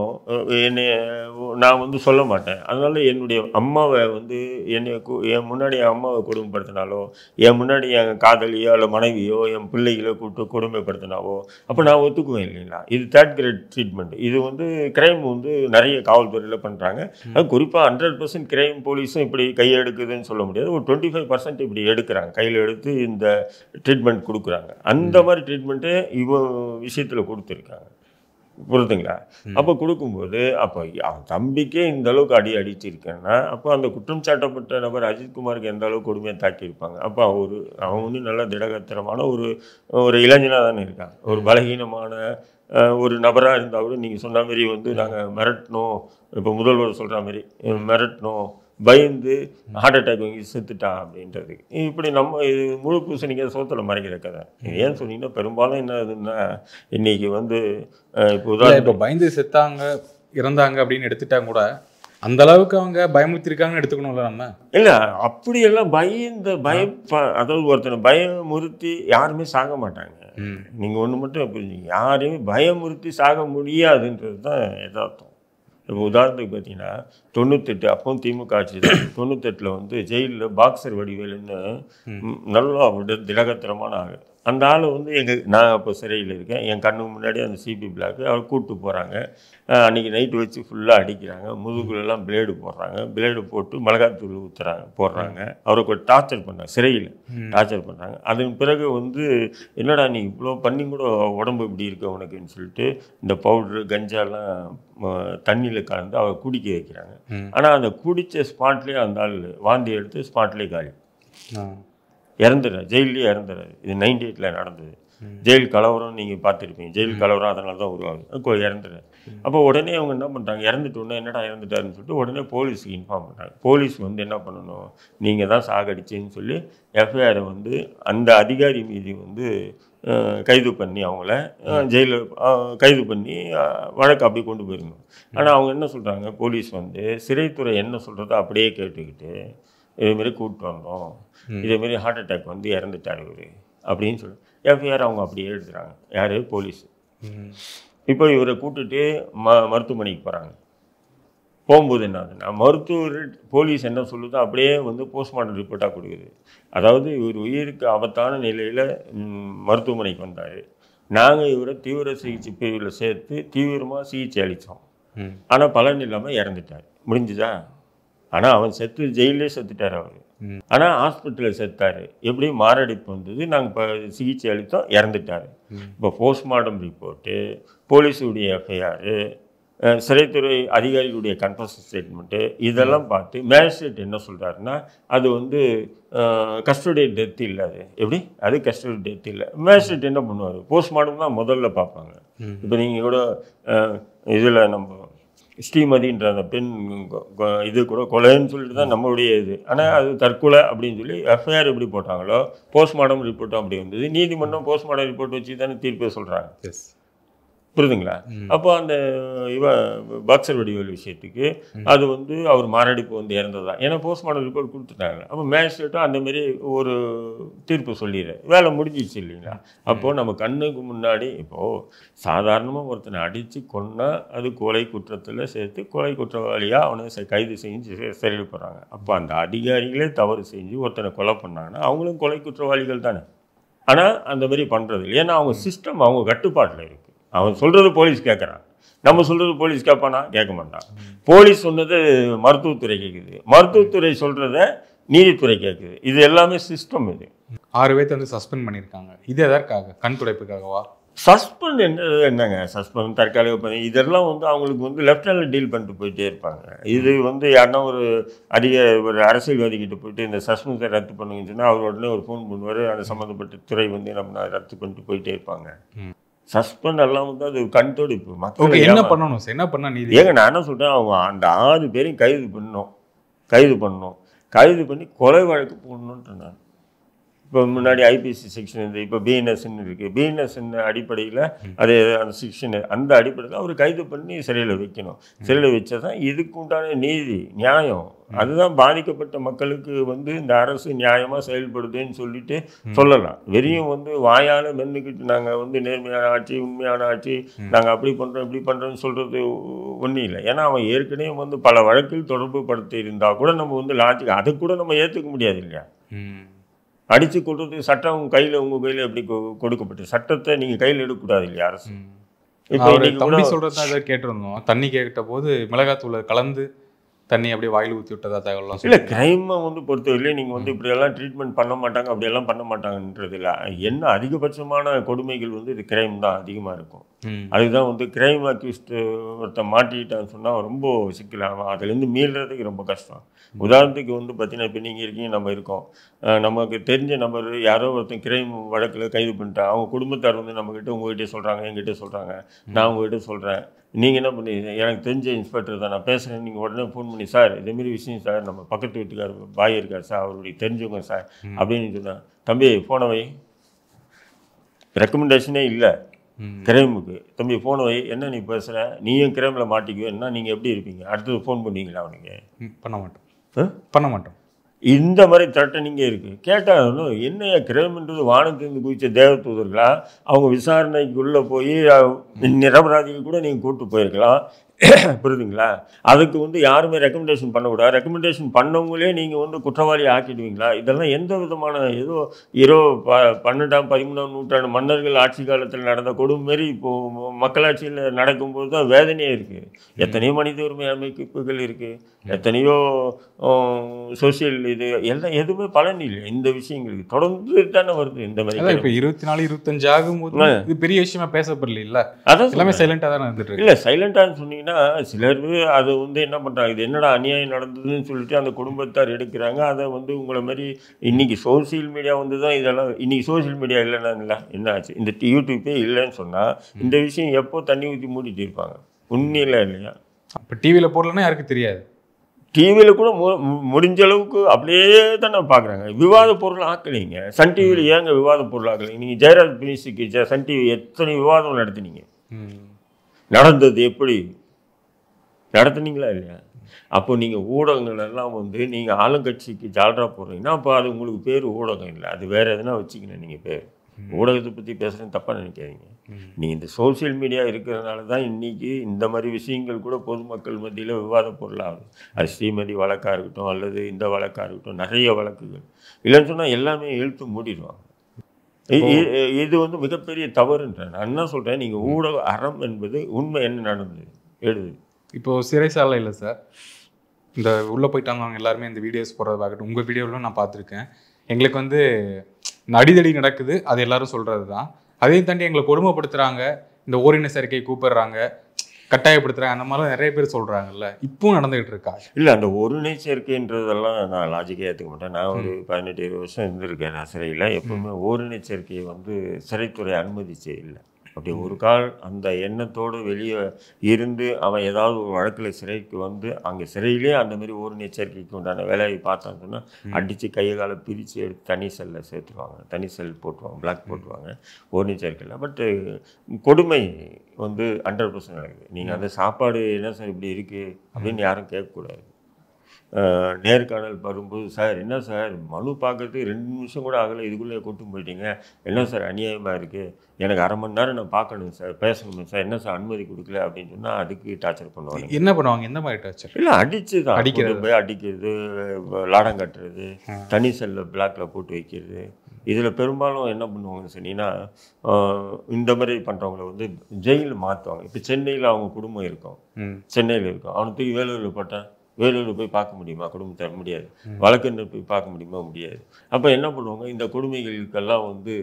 நான் வந்து சொல்ல மாட்டேன். அதனால என்னுடைய அம்மாவை வந்து என் முன்னாடி என் அம்மாவை கொடுமைப்படுத்தினாலோ, என் முன்னாடி என் காதலியோ இல்லை மனைவியோ என் பிள்ளைகளோ கூப்பிட்டு கொடுமைப்படுத்தினாவோ அப்போ நான் ஒத்துக்குவேன் இல்லைங்களா. இது தேர்ட் கிரேட் ட்ரீட்மெண்ட். இது வந்து கிரைம் வந்து நிறைய காவல்துறையில் பண்ணுறாங்க. அது குறிப்பாக 100% கிரைம் போலீஸும் இப்படி கையெடுக்குதுன்னு சொல்ல முடியாது, ஒரு 25% இப்படி எடுக்கிறாங்க, கையில் எடுத்து இந்த ட்ரீட்மெண்ட் கொடுக்குறாங்க. அந்த மாதிரி ட்ரீட்மெண்ட்டு இவன் விஷயத்தில் கொடுத்துருக்காங்க, புரியுதுங்களா. அப்போ கொடுக்கும்போது அப்போ அவன் தம்பிக்கே இந்த அளவுக்கு அடிச்சிருக்கேன்னா அப்போ அந்த குற்றம் சாட்டப்பட்ட நபர் அஜித்குமாருக்கு எந்த அளவுக்கு கொடுமையாக தாக்கியிருப்பாங்க. அப்போ அவன் வந்து நல்ல திடகத்திரமான ஒரு இளைஞனாக தானே இருக்கான். ஒரு பலகீனமான ஒரு நபராக இருந்தால் கூட நீங்கள் சொன்ன மாதிரி வந்து நாங்கள் மிரட்டணும், இப்போ முதல்வர் சொல்கிற மாதிரி மிரட்டணும், பயந்து ஹார்ட் அட்டாக் வாங்கி செத்துட்டான் அப்படின்றது. இப்படி நம்ம இது முழு பூசணிக்காய் சோத்தில் மறைக்கிற கதை. ஏன்னு சொன்னீங்கன்னா பெரும்பாலும் என்ன ஆகுதுன்னா, இன்றைக்கி வந்து இப்போ பயந்து செத்தாங்க இறந்தாங்க அப்படின்னு எடுத்துட்டாங்க கூட அந்த அளவுக்கு அவங்க பயமுறுத்திருக்காங்கன்னு எடுத்துக்கணும்ல நம்ம. இல்லை அப்படியெல்லாம் அதாவது ஒருத்தனை பயமுறுத்தி யாருமே சாக மாட்டாங்க. நீங்கள் ஒன்று மட்டும் புரிஞ்சுங்க, யாரையுமே பயமுறுத்தி சாக முடியாதுன்றது தான் யதார்த்தம். இப்போ உதாரணத்துக்கு பார்த்தீங்கன்னா 98 அப்போ திமுக ஆட்சி தான். 98 வந்து ஜெயிலில் பாக்ஸர் வடிவேலுன்னு நல்லா திடகத்திரமான ஆள். அந்த ஆள் வந்து நான் அப்போ சிறையில் இருக்கேன், என் கண்ணுக்கு முன்னாடி அந்த சிபி பிளாக்கு அவர் கூப்பிட்டு போகிறாங்க. அன்றைக்கி நைட்டு வச்சு ஃபுல்லாக அடிக்கிறாங்க, முதுகுலெல்லாம் பிளேடு போடுறாங்க, பிளேடு போட்டு மிளகாத்தூள் போடுறாங்க. அவரை டார்ச்சர் பண்ணாங்க, சிறையில் டார்ச்சர் பண்ணுறாங்க. அதன் பிறகு வந்து என்னடா நீ இவ்வளோ பண்ணி கூட உடம்பு இப்படி இருக்க உனக்குன்னு சொல்லிட்டு இந்த பவுட்ரு கஞ்சாலாம் தண்ணியில் கலந்து அவர் குடிக்க வைக்கிறாங்க. ஆனால் அந்த குடித்த ஸ்பாட்லேயே அந்த ஆள் வாந்தி எடுத்து ஸ்பாட்லேயே காலி இறந்துடுறாரு, ஜெயிலே இறந்துடுறாரு. இது 98 நடந்தது. ஜெயில் கலவரம் நீங்கள் பார்த்துருப்பீங்க. ஜெயில் கலவரம் அதனால தான் உருவாகுது. இறந்துட்டார். அப்போ உடனே அவங்க என்ன பண்ணுறாங்க, இறந்துட்டோன்னா என்னடா இறந்துட்டாருன்னு சொல்லிட்டு உடனே போலீஸுக்கு இன்ஃபார்ம் பண்ணுறாங்க. போலீஸ் வந்து என்ன பண்ணணும், நீங்கள் தான் சாகடிச்சின்னு சொல்லி எஃப்ஐஆரை வந்து அந்த அதிகாரி மீது வந்து கைது பண்ணி அவங்கள ஜெயிலில் கைது பண்ணி வழக்கு அப்படி கொண்டு போயிருந்தோம். ஆனால் அவங்க என்ன சொல்கிறாங்க, போலீஸ் வந்து சிறைத்துறை என்ன சொல்கிறதோ அப்படியே கேட்டுக்கிட்டு இதேமாரி கூப்பிட்டு வந்தோம், இதேமாரி ஹார்ட் அட்டாக் வந்து இறந்துட்டார் இவர் அப்படின்னு சொல்லி எஃப்ஐஆர் அவங்க அப்படியே எழுதுகிறாங்க. யார்? போலீஸ். இப்போ இவரை கூப்பிட்டுட்டு மருத்துவமனைக்கு போகிறாங்க. போகும்போது என்ன ஆகுதுன்னா, போலீஸ் என்ன சொல்லுதோ அப்படியே வந்து போஸ்ட்மார்ட்டம் ரிப்போர்ட்டாக கொடுக்குது. அதாவது இவர் உயிருக்கு ஆபத்தான நிலையில் மருத்துவமனைக்கு வந்தார். நாங்கள் இவரை தீவிர சிகிச்சை பிரிவில் சேர்த்து தீவிரமாக சிகிச்சை அளித்தோம். ஆனால் பலன் இல்லாமல் இறந்துட்டார். முடிஞ்சுதா? ஆனால் அவன் ஜெயிலே செத்துட்டார் அவர். ஆனால் ஹாஸ்பிட்டலில் செத்தார். எப்படி? மாரடைப்பு வந்தது, நாங்கள் இப்போ சிகிச்சை அளித்தோம், இறந்துட்டார். இப்போ போஸ்ட்மார்ட்டம் ரிப்போர்ட்டு, போலீஸுடைய எஃப்ஐஆர், சிறைத்துறை அதிகாரிகளுடைய கன்ஃபர்மேஷன் ஸ்டேட்மெண்ட்டு, இதெல்லாம் பார்த்து மேஜிஸ்ட்ரேட் என்ன சொல்கிறாருன்னா, அது வந்து கஸ்டோடியல் டெத் இல்லை. அது எப்படி? அது கஸ்டோடியல் டெத் இல்லை. மேஜிஸ்ட்ரேட் என்ன பண்ணுவார், போஸ்ட்மார்ட்டம் தான் முதல்ல பார்ப்பாங்க. இப்போ நீங்கள் கூட இதில் நம்ம ஸ்ரீமதின்ற அந்த பெண் இது கூட கொலைன்னு சொல்லிட்டு தான் நம்மளுடைய இது. ஆனால் அது தற்கொலை அப்படின்னு சொல்லி எஃப்ஐஆர் எப்படி போட்டாங்களோ போஸ்ட்மார்ட்டம் ரிப்போர்ட்டும் அப்படி வந்தது. நீதிமன்றம் போஸ்ட்மார்ட்டம் ரிப்போர்ட் வச்சு தானே தீர்ப்பே சொல்கிறாங்க. புரியுதுங்களா? அப்போ அந்த பாக்ஸர் வடிவேல் விஷயத்துக்கு அது வந்து அவர் மாரடைப்பு வந்து இறந்தது தான். ஏன்னா போஸ்ட்மார்ட்டம் ரிப்போர்ட் கொடுத்துட்டாங்க. அப்போ மேஜிஸ்ட்ரேட்டும் அந்த மாதிரி ஒரு தீர்ப்பு சொல்லிடுறேன், வேலை முடிஞ்சிச்சு இல்லைங்களா? அப்போது நம்ம கண்ணுக்கு முன்னாடி இப்போது சாதாரணமாக ஒருத்தனை அடித்து கொன்னால் அது கொலை குற்றத்தில் சேர்த்து கொலை குற்றவாளியாக அவனை கைது செஞ்சு சிறையில் போகிறாங்க. அப்போ அந்த அதிகாரிகளே தவறு செஞ்சு ஒருத்தனை கொலை பண்ணாங்கன்னா அவங்களும் கொலை குற்றவாளிகள் தானே. ஆனால் அந்த மாதிரி பண்ணுறது இல்லை. ஏன்னா அவங்க சிஸ்டம் அவங்க கட்டுப்பாட்டில் இருக்குது. அவன் சொல்கிறது போலீஸ் கேட்குறான், நம்ம சொல்கிறது போலீஸ் கேட்பானா? கேட்க மாட்டான். போலீஸ் சொன்னது மருத்துவத்துறை கேட்குது, மருத்துவத்துறை சொல்கிறத நீதித்துறை கேட்குது. இது எல்லாமே சிஸ்டம். இது 6 பேர்த்து வந்து சஸ்பெண்ட் பண்ணியிருக்காங்க. இது எதற்காக? கண் துடைப்புக்காகவா? சஸ்பெண்ட் என்னங்க சஸ்பெண்ட் தற்காலிக பண்ணி இதெல்லாம் வந்து அவங்களுக்கு வந்து லெஃப்ட் ஹேண்டில் டீல் பண்ணிட்டு போயிட்டே இருப்பாங்க. இது வந்து யாருன்னா ஒரு அரசியல்வாதிக்கிட்ட போயிட்டு இந்த சஸ்பென்ஸை ரத்து பண்ணுங்கன்னு சொன்னால் அவர் உடனே ஒரு ஃபோன் பண்ணுவார். அந்த சம்மந்தப்பட்ட துறை வந்து நம்ம ரத்து பண்ணிட்டு போயிட்டே இருப்பாங்க. சஸ்பெண்ட் எல்லாம் வந்து அது கண்துடைப்பு. மக்கள் என்ன பண்ணணும்? என்ன பண்ண நீதி? ஏங்க நான் என்ன சொல்கிறேன், அவங்க அந்த 6 பேரையும் கைது பண்ணி கொலை வழக்கு போடணுன்ட்டு நான் இப்போ முன்னாடி ஐபிசி செக்ஷன் இருக்குது, இப்போ பிஎன்எஸ்ன்னு இருக்குது. பிஎன்எஸ்ன்னு அடிப்படையில் அது அந்த செக்ஷனு அந்த அடிப்படையில் அவர் கைது பண்ணி சிறையில் வைக்கணும். சிறையில் வச்சா தான் இதுக்கு உண்டான நீதி நியாயம். அதுதான் பாதிக்கப்பட்ட மக்களுக்கு வந்து இந்த அரசு நியாயமாக செயல்படுதுன்னு சொல்லிட்டு சொல்லலாம். வெறியும் வந்து வாயால் மென்னுக்கிட்டு நாங்கள் வந்து நேர்மையான ஆட்சி உண்மையான ஆட்சி நாங்கள் அப்படி பண்ணுறோம் இப்படி பண்ணுறோன்னு சொல்கிறது ஒன்றும் இல்லை. ஏன்னா அவன் ஏற்கனவே வந்து பல வழக்கில் தொடர்பு படுத்தி இருந்தால் கூட நம்ம வந்து லாஜிக் அதை கூட நம்ம ஏற்றுக்க முடியாது இல்லையா? அடித்து கொடுத்து சட்டம் உங்கள் கையில் எப்படி கொடுக்கப்பட்டு சட்டத்தை நீங்கள் கையில் எடுக்கக்கூடாது இல்லையா அரசு? இப்போ தம்பி சொல்கிறது தான் எதாவது கேட்டிருந்தோம். தண்ணி கேட்ட போது மிளகாத்தூளை கலந்து தண்ணி அப்படியே வாயில் ஊற்றி விட்டதா தகவலாம் இல்லை. கிரைமை வந்து பொறுத்தவரையிலே நீங்கள் வந்து இப்படியெல்லாம் ட்ரீட்மெண்ட் பண்ண மாட்டாங்க அப்படியெல்லாம் பண்ண மாட்டாங்கன்றது இல்லை. என்ன அதிகபட்சமான கொடுமைகள் வந்து இது கிரைம் தான் அதிகமாக இருக்கும். அதுதான் வந்து கிரைம் அக்யூஸ்ட் ஒருத்தன் மாட்டிக்கிட்டான்னு சொன்னால் ரொம்ப சிக்கலாகும். அதுலேருந்து மீள்றதுக்கு ரொம்ப கஷ்டம். உதாரணத்துக்கு வந்து பார்த்தீங்கன்னா இப்போ நீங்கள் இருக்கீங்க, நம்ம இருக்கோம், நமக்கு தெரிஞ்ச நம்பர் யாரோ ஒருத்தன் கிரைம் வழக்கில் கைது பண்ணிட்டான். அவங்க குடும்பத்தார் வந்து நம்மக்கிட்ட உங்கள்கிட்ட சொல்கிறாங்க, எங்கிட்ட சொல்கிறாங்க, நான் உங்கள்கிட்ட சொல்கிறேன். நீங்கள் என்ன பண்ணி எனக்கு தெரிஞ்ச இன்ஸ்பெக்டர் தான் நான் பேசுகிறேன், நீங்கள் உடனே ஃபோன் பண்ணி சார் இதேமாரி விஷயம் சார், நம்ம பக்கத்து வீட்டுக்கார் பாய் இருக்கார் சார், அவருடைய தெரிஞ்சவங்க சார் அப்படின்னு சொன்னால், தம்பி ஃபோனை வை, ரெக்கமெண்டேஷனே இல்லை கிரைமுக்கு, தம்பி ஃபோனை வை, என்ன நீ பேசுகிற, நீயும் கிரைமில் மாட்டிக்குவேன்னா நீங்கள் எப்படி இருப்பீங்க? அடுத்தது ஃபோன் பண்ணுவீங்களா? அவனுக்கு பண்ண மாட்டோம். இந்த மாதிரி த்ரெட்டனிங்கே இருக்குது. கேட்டால் என்னையா கிரைம்ன்றது வானத்திலிருந்து குதிச்ச தேவதூதர்களா? அவங்க விசாரணைக்குள்ளே போய் நிரபராதிகள் கூட நீங்கள் கூப்பிட்டு போயிருக்கலாம். புரியுதுங்களா? அதுக்கு வந்து யாருமே ரெக்கமெண்டேஷன் பண்ணக்கூடாது. ரெக்கமெண்டேஷன் பண்ணவங்களே நீங்கள் வந்து குற்றவாளி ஆக்கிடுவீங்களா? இதெல்லாம் எந்த விதமான ஏதோ 12ஆம் 13ஆம் நூற்றாண்டு மன்னர்கள் ஆட்சி காலத்தில் நடந்த கொடுமாரி இப்போது மக்களாட்சியில் நடக்கும்போது தான் வேதனையாக இருக்குது. எத்தனையோ மனித உரிமை அமைப்புகள் இருக்குது, எத்தனையோ சோசியல் இது எல்லாம் எதுவுமே பலன் இல்லை. இந்த விஷயங்களுக்கு தொடர்ந்து தானே வருது இந்த மாதிரி. இப்போ 24 25 ஆகும்போது இது பெரிய விஷயமா பேசப்படல இல்லை, அதான் எல்லாமே சைலண்டாக தானே இருந்துட்டு. இல்லை சைலண்டான்னு சொன்னீங்கன்னா பார்த்தீங்கன்னா சிலர் அதை வந்து என்ன பண்ணுறாங்க, இது என்னடா அநியாயம் நடந்ததுன்னு சொல்லிட்டு அந்த குடும்பத்தார் எடுக்கிறாங்க. அதை வந்து உங்களை மாதிரி இன்றைக்கி சோசியல் மீடியா வந்து தான் இதெல்லாம். இன்றைக்கி சோசியல் மீடியா இல்லைன்னா என்ன ஆச்சு, இந்த யூடியூப்பே இல்லைன்னு சொன்னால் இந்த விஷயம் எப்போ தண்ணி ஊற்றி மூடிட்டு இருப்பாங்க. உண்மையில இல்லையா? அப்போ டிவியில் போடலன்னா யாருக்கு தெரியாது. டிவியில் கூட முடிஞ்ச அளவுக்கு அப்படியே தானே பார்க்குறாங்க. விவாத பொருள் ஆக்கலைங்க. சன் டிவியில் ஏங்க விவாத பொருள் ஆக்கலைங்க? நீங்கள் ஜெயராஜ் பினிஷுக்கு சன் டிவி எத்தனை விவாதம் நடத்தினீங்க? நடந்தது எப்படி நடத்துனீங்களா இல்லையா? அப்போ நீங்கள் ஊடகங்கள் எல்லாம் வந்து நீங்கள் ஆளுங்கட்சிக்கு ஜால்ரா போடுறீங்கன்னா அப்போ அது உங்களுக்கு பேர் ஊடகம் இல்லை, அது வேறு எதுனா வச்சுக்கணும். நீங்கள் பேர் ஊடகத்தை பற்றி பேசுகிறேன்னு தப்பாக நினைக்காதீங்க. நீங்கள் இந்த சோசியல் மீடியா இருக்கிறதுனால தான் இன்றைக்கி இந்த மாதிரி விஷயங்கள் கூட பொதுமக்கள் மத்தியில் விவாத பொருளாகுது. அது ஸ்ரீமதி வழக்காக இருக்கட்டும் அல்லது இந்த வழக்காக இருக்கட்டும், நிறைய வழக்குகள் இல்லைன்னு சொன்னால் எல்லாமே இழுத்து மூடிடுவாங்க. இது வந்து மிகப்பெரிய தவறுன்றேன். நான் என்ன சொல்கிறேன், நீங்கள் ஊடக அறம் என்பது உண்மை என்ன நடந்தது எழுது. இப்போது சிறைசாலை இல்லை சார், இந்த உள்ளே போயிட்டாங்க அவங்க எல்லாருமே இந்த வீடியோஸ் போடுறதாகட்டும், உங்கள் வீடியோவிலும் நான் பார்த்துருக்கேன். எங்களுக்கு வந்து அடிதடி நடக்குது, அது எல்லாரும் சொல்கிறது தான். அதையும் தாண்டி எங்களை கொடுமைப்படுத்துகிறாங்க, இந்த ஓரின சேர்க்கை கூப்பிடுறாங்க, கட்டாயப்படுத்துகிறாங்க, அந்த மாதிரிலாம் நிறைய பேர் சொல்கிறாங்கல்ல, இப்பவும் நடந்துகிட்டு இருக்கா? இல்லை, அந்த ஒருணை சேர்க்கைன்றதெல்லாம் நான் லாஜிக்காக ஏற்றுக்க மாட்டேன். நான் ஒரு 18-20 வருஷம் இருந்திருக்கேன் நான் சிறையில். எப்பவுமே ஓரினை சேர்க்கையை வந்து சிறைத்துறை அனுமதிச்சே இல்லை. அப்படி ஒரு கால் அந்த எண்ணத்தோடு வெளியே இருந்து அவன் ஏதாவது ஒரு வழக்கில் சிறைக்கு வந்து அங்கே சிறையிலே அந்த மாதிரி ஓரினை சேர்க்கைக்கு உண்டான வேலையை பார்த்தான்னு சொன்னால் அடித்து கையை காலை பிரித்து எடுத்து தனி செல்லில் சேர்த்துருவாங்க, தனி செல் போட்டுருவாங்க, பிளாக் போட்டுருவாங்க ஓரினை சேர்க்கையில். பட்டு கொடுமை வந்து 100% நடக்குது. நீங்கள் அந்த சாப்பாடு என்ன சார் இப்படி இருக்குது அப்படின்னு யாரும் கேட்கக்கூடாது. நேர்காணல் வரும்போது, சார் என்ன சார் மனு பார்க்கறதுக்கு 2 நிமிஷம் கூட ஆகலை, இதுக்குள்ளே கூட்டு போயிட்டீங்க, என்ன சார் அநியாயமாக இருக்குது, எனக்கு அரை மணி நேரம் நான் பார்க்கணும் சார், பேசணும் சார், என்ன சார் அனுமதி கொடுக்கல அப்படின்னு சொன்னால் அதுக்கு டார்ச்சர் பண்ணுவாங்க. என்ன பண்ணுவாங்க? எந்த மாதிரி டார்ச்சர்? இல்லை, அடிச்சு தான் அடிக்கிறது, போய் அடிக்கிறது, லாடம் கட்டுறது, தனி செல்லில் பிளாக்கில் போட்டு வைக்கிறது. இதில் பெரும்பாலும் என்ன பண்ணுவாங்கன்னு சொன்னீங்கன்னா, இந்த மாதிரி பண்ணுறவங்கள வந்து ஜெயிலில் மாற்றுவாங்க. இப்போ சென்னையில் அவங்க குடும்பம் இருக்கும், சென்னையில் இருக்கும், அவனை தூக்கி வேலூரில் போட்டால் வேலூரில் போய் பார்க்க முடியுமா குடும்பத்தை? முடியாது. வழக்கறிஞர் போய் பார்க்க முடியுமா? முடியாது. அப்போ என்ன பண்ணுவாங்க, இந்த கொடுமைகளுக்கெல்லாம் வந்து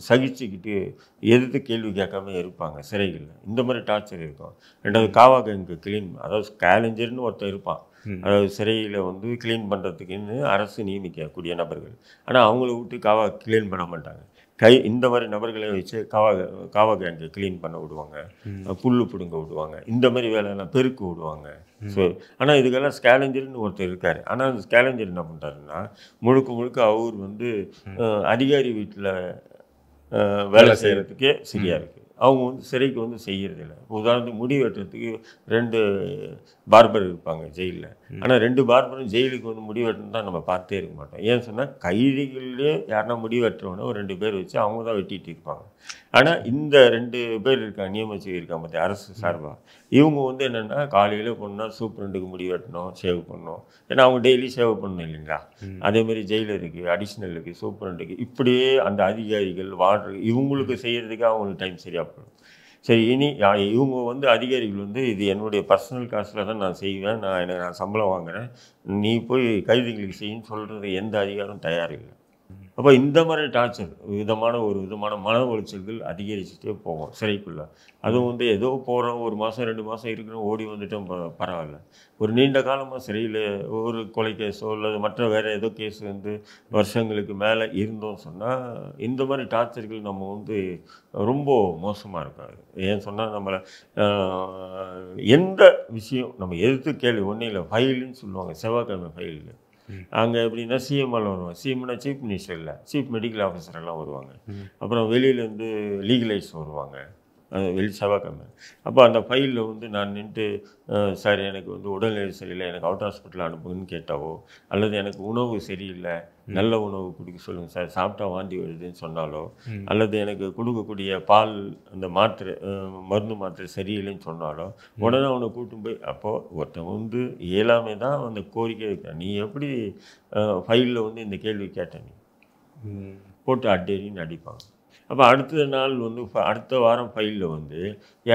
சகிச்சுக்கிட்டு எதிர்த்து கேள்வி கேட்காம இருப்பாங்க சிறைகளில். இந்த மாதிரி டார்ச்சர் இருக்கும். ரெண்டாவது காவா கேங்கு கிளீன், அதாவது ஸ்கேலஞ்சர்னு ஒருத்தர் இருப்பான், அதாவது சிறையில் வந்து க்ளீன் பண்ணுறதுக்குன்னு அரசு நியமிக்கக்கூடிய நபர்கள். ஆனால் அவங்கள விட்டு காவா க்ளீன் பண்ண மாட்டாங்க. இந்த மாதிரி நபர்களை வச்சு காவா கேங்கை க்ளீன் பண்ண விடுவாங்க, புல்லு பிடுங்க விடுவாங்க, இந்த மாதிரி வேலையெல்லாம் பெருக்கு விடுவாங்க. ஸோ ஆனால் இதுக்கெல்லாம் ஸ்கேலஞ்சர்னு ஒருத்தர் இருக்கார். ஆனால் அந்த ஸ்கேலஞ்சர் என்ன பண்ணுறாருன்னா, முழுக்க அவர் வந்து அதிகாரி வீட்டில் வேலை செய்கிறதுக்கே சரியாக இருக்குது. அவங்க வந்து சிறைக்கு வந்து செய்கிறதில்ல. உதாரணத்துக்கு முடி வெட்டுறதுக்கு 2 பார்பர் இருப்பாங்க ஜெயிலில். ஆனால் 2 பார்பரும் ஜெயிலுக்கு வந்து முடி வெட்டணும் தான் நம்ம பார்த்தே இருக்க மாட்டோம். ஏன்னு சொன்னால் கைதிகளே யாருன்னா முடி வெட்டுறவனோ ஒரு 2 பேர் வச்சு அவங்க தான் வெட்டிகிட்டு இருப்பாங்க. ஆனால் இந்த 2 பேர் இருக்காங்க, நியமிச்சு இருக்காங்க பார்த்தியா அரசு சார்பாக. இவங்க வந்து என்னென்னா காலையில் போனால் சூப்பரண்டுக்கு முடி வெட்டணும், சேவ் பண்ணணும். ஏன்னா அவங்க டெய்லி சேவ் பண்ணணும் இல்லைங்களா? அதேமாதிரி ஜெயிலருக்கு, அடிஷ்னலுக்கு, சூப்பரண்டுக்கு, இப்படியே அந்த அதிகாரிகள் வார்டு இவங்களுக்கு செய்கிறதுக்கு அவங்களுக்கு டைம் சரியாக போடும். சரி, இனி இவங்க வந்து அதிகாரிகள் வந்து இது என்னுடைய பர்சனல் காசில் தான் நான் செய்வேன், நான் சம்பளம் வாங்குகிறேன், நீ போய் கைதிகளுக்கு செய்யுன்னு சொல்கிறது எந்த அதிகாரம் தயாரில்லை. அப்போ இந்த மாதிரி டார்ச்சர் ஒரு விதமான மன உளைச்சல்கள் அதிகரிச்சுட்டே போகும் சிறைக்குள்ளே. அதுவும் வந்து ஏதோ போகிறோம், 1 மாதம் 2 மாதம் இருக்கிறோம், ஓடி வந்துட்டோம், பரவாயில்ல. ஒரு நீண்ட காலமாக சிறையில் ஒரு கொலை கேஸோ அல்லது மற்ற வேறு ஏதோ கேஸ் வந்து வருஷங்களுக்கு மேலே இருந்தோம் சொன்னால் இந்த மாதிரி டார்ச்சர்கள் நம்ம வந்து ரொம்ப மோசமாக இருக்காது. ஏன்னு சொன்னால் நம்மளை எந்த விஷயம் நம்ம எதிர்த்து கேள்வி ஒன்றும் இல்லை. ஃபைலுன்னு சொல்லுவாங்க, செவ்வாய்க்கிழமை ஃபைலு. அங்கே எப்படின்னா சிஎம்எல்லாம் வருவாங்க. சிஎம்னா சீஃப் மினிஸ்டர் இல்லை, சீஃப் மெடிக்கல் ஆஃபீஸர் எல்லாம் வருவாங்க. அப்புறம் வெளியிலேருந்து லீகலைஸ் வருவாங்க செவ்வாய்க்கிழமை. அப்போ அந்த ஃபைலில் வந்து நான் நின்று, சார் எனக்கு வந்து உடல்நிலை சரியில்லை, எனக்கு அவுட் ஹாஸ்பிட்டல் அனுப்புங்கன்னு கேட்டாவோ, அல்லது எனக்கு உணவு சரியில்லை, நல்ல உணவு குடிக்க சொல்லுங்கள் சார், சாப்பிட்டா வாந்தி வருதுன்னு சொன்னாலோ, அல்லது எனக்கு கொடுக்கக்கூடிய பால் அந்த மருந்து மாத்திரை சரியில்லைன்னு சொன்னாலோ உடனே அவனை கூட்டும் போய், அப்போது ஒருத்தன் வந்து இயலாமே தான் அந்த கோரிக்கை வைக்கிறான். நீ எப்படி ஃபைலில் வந்து இந்த கேள்வி கேட்ட, நீ போட்டு அட்டேரின்னு அடிப்பாங்க. அப்போ அடுத்த நாள் வந்து அடுத்த வாரம் ஃபைலில் வந்து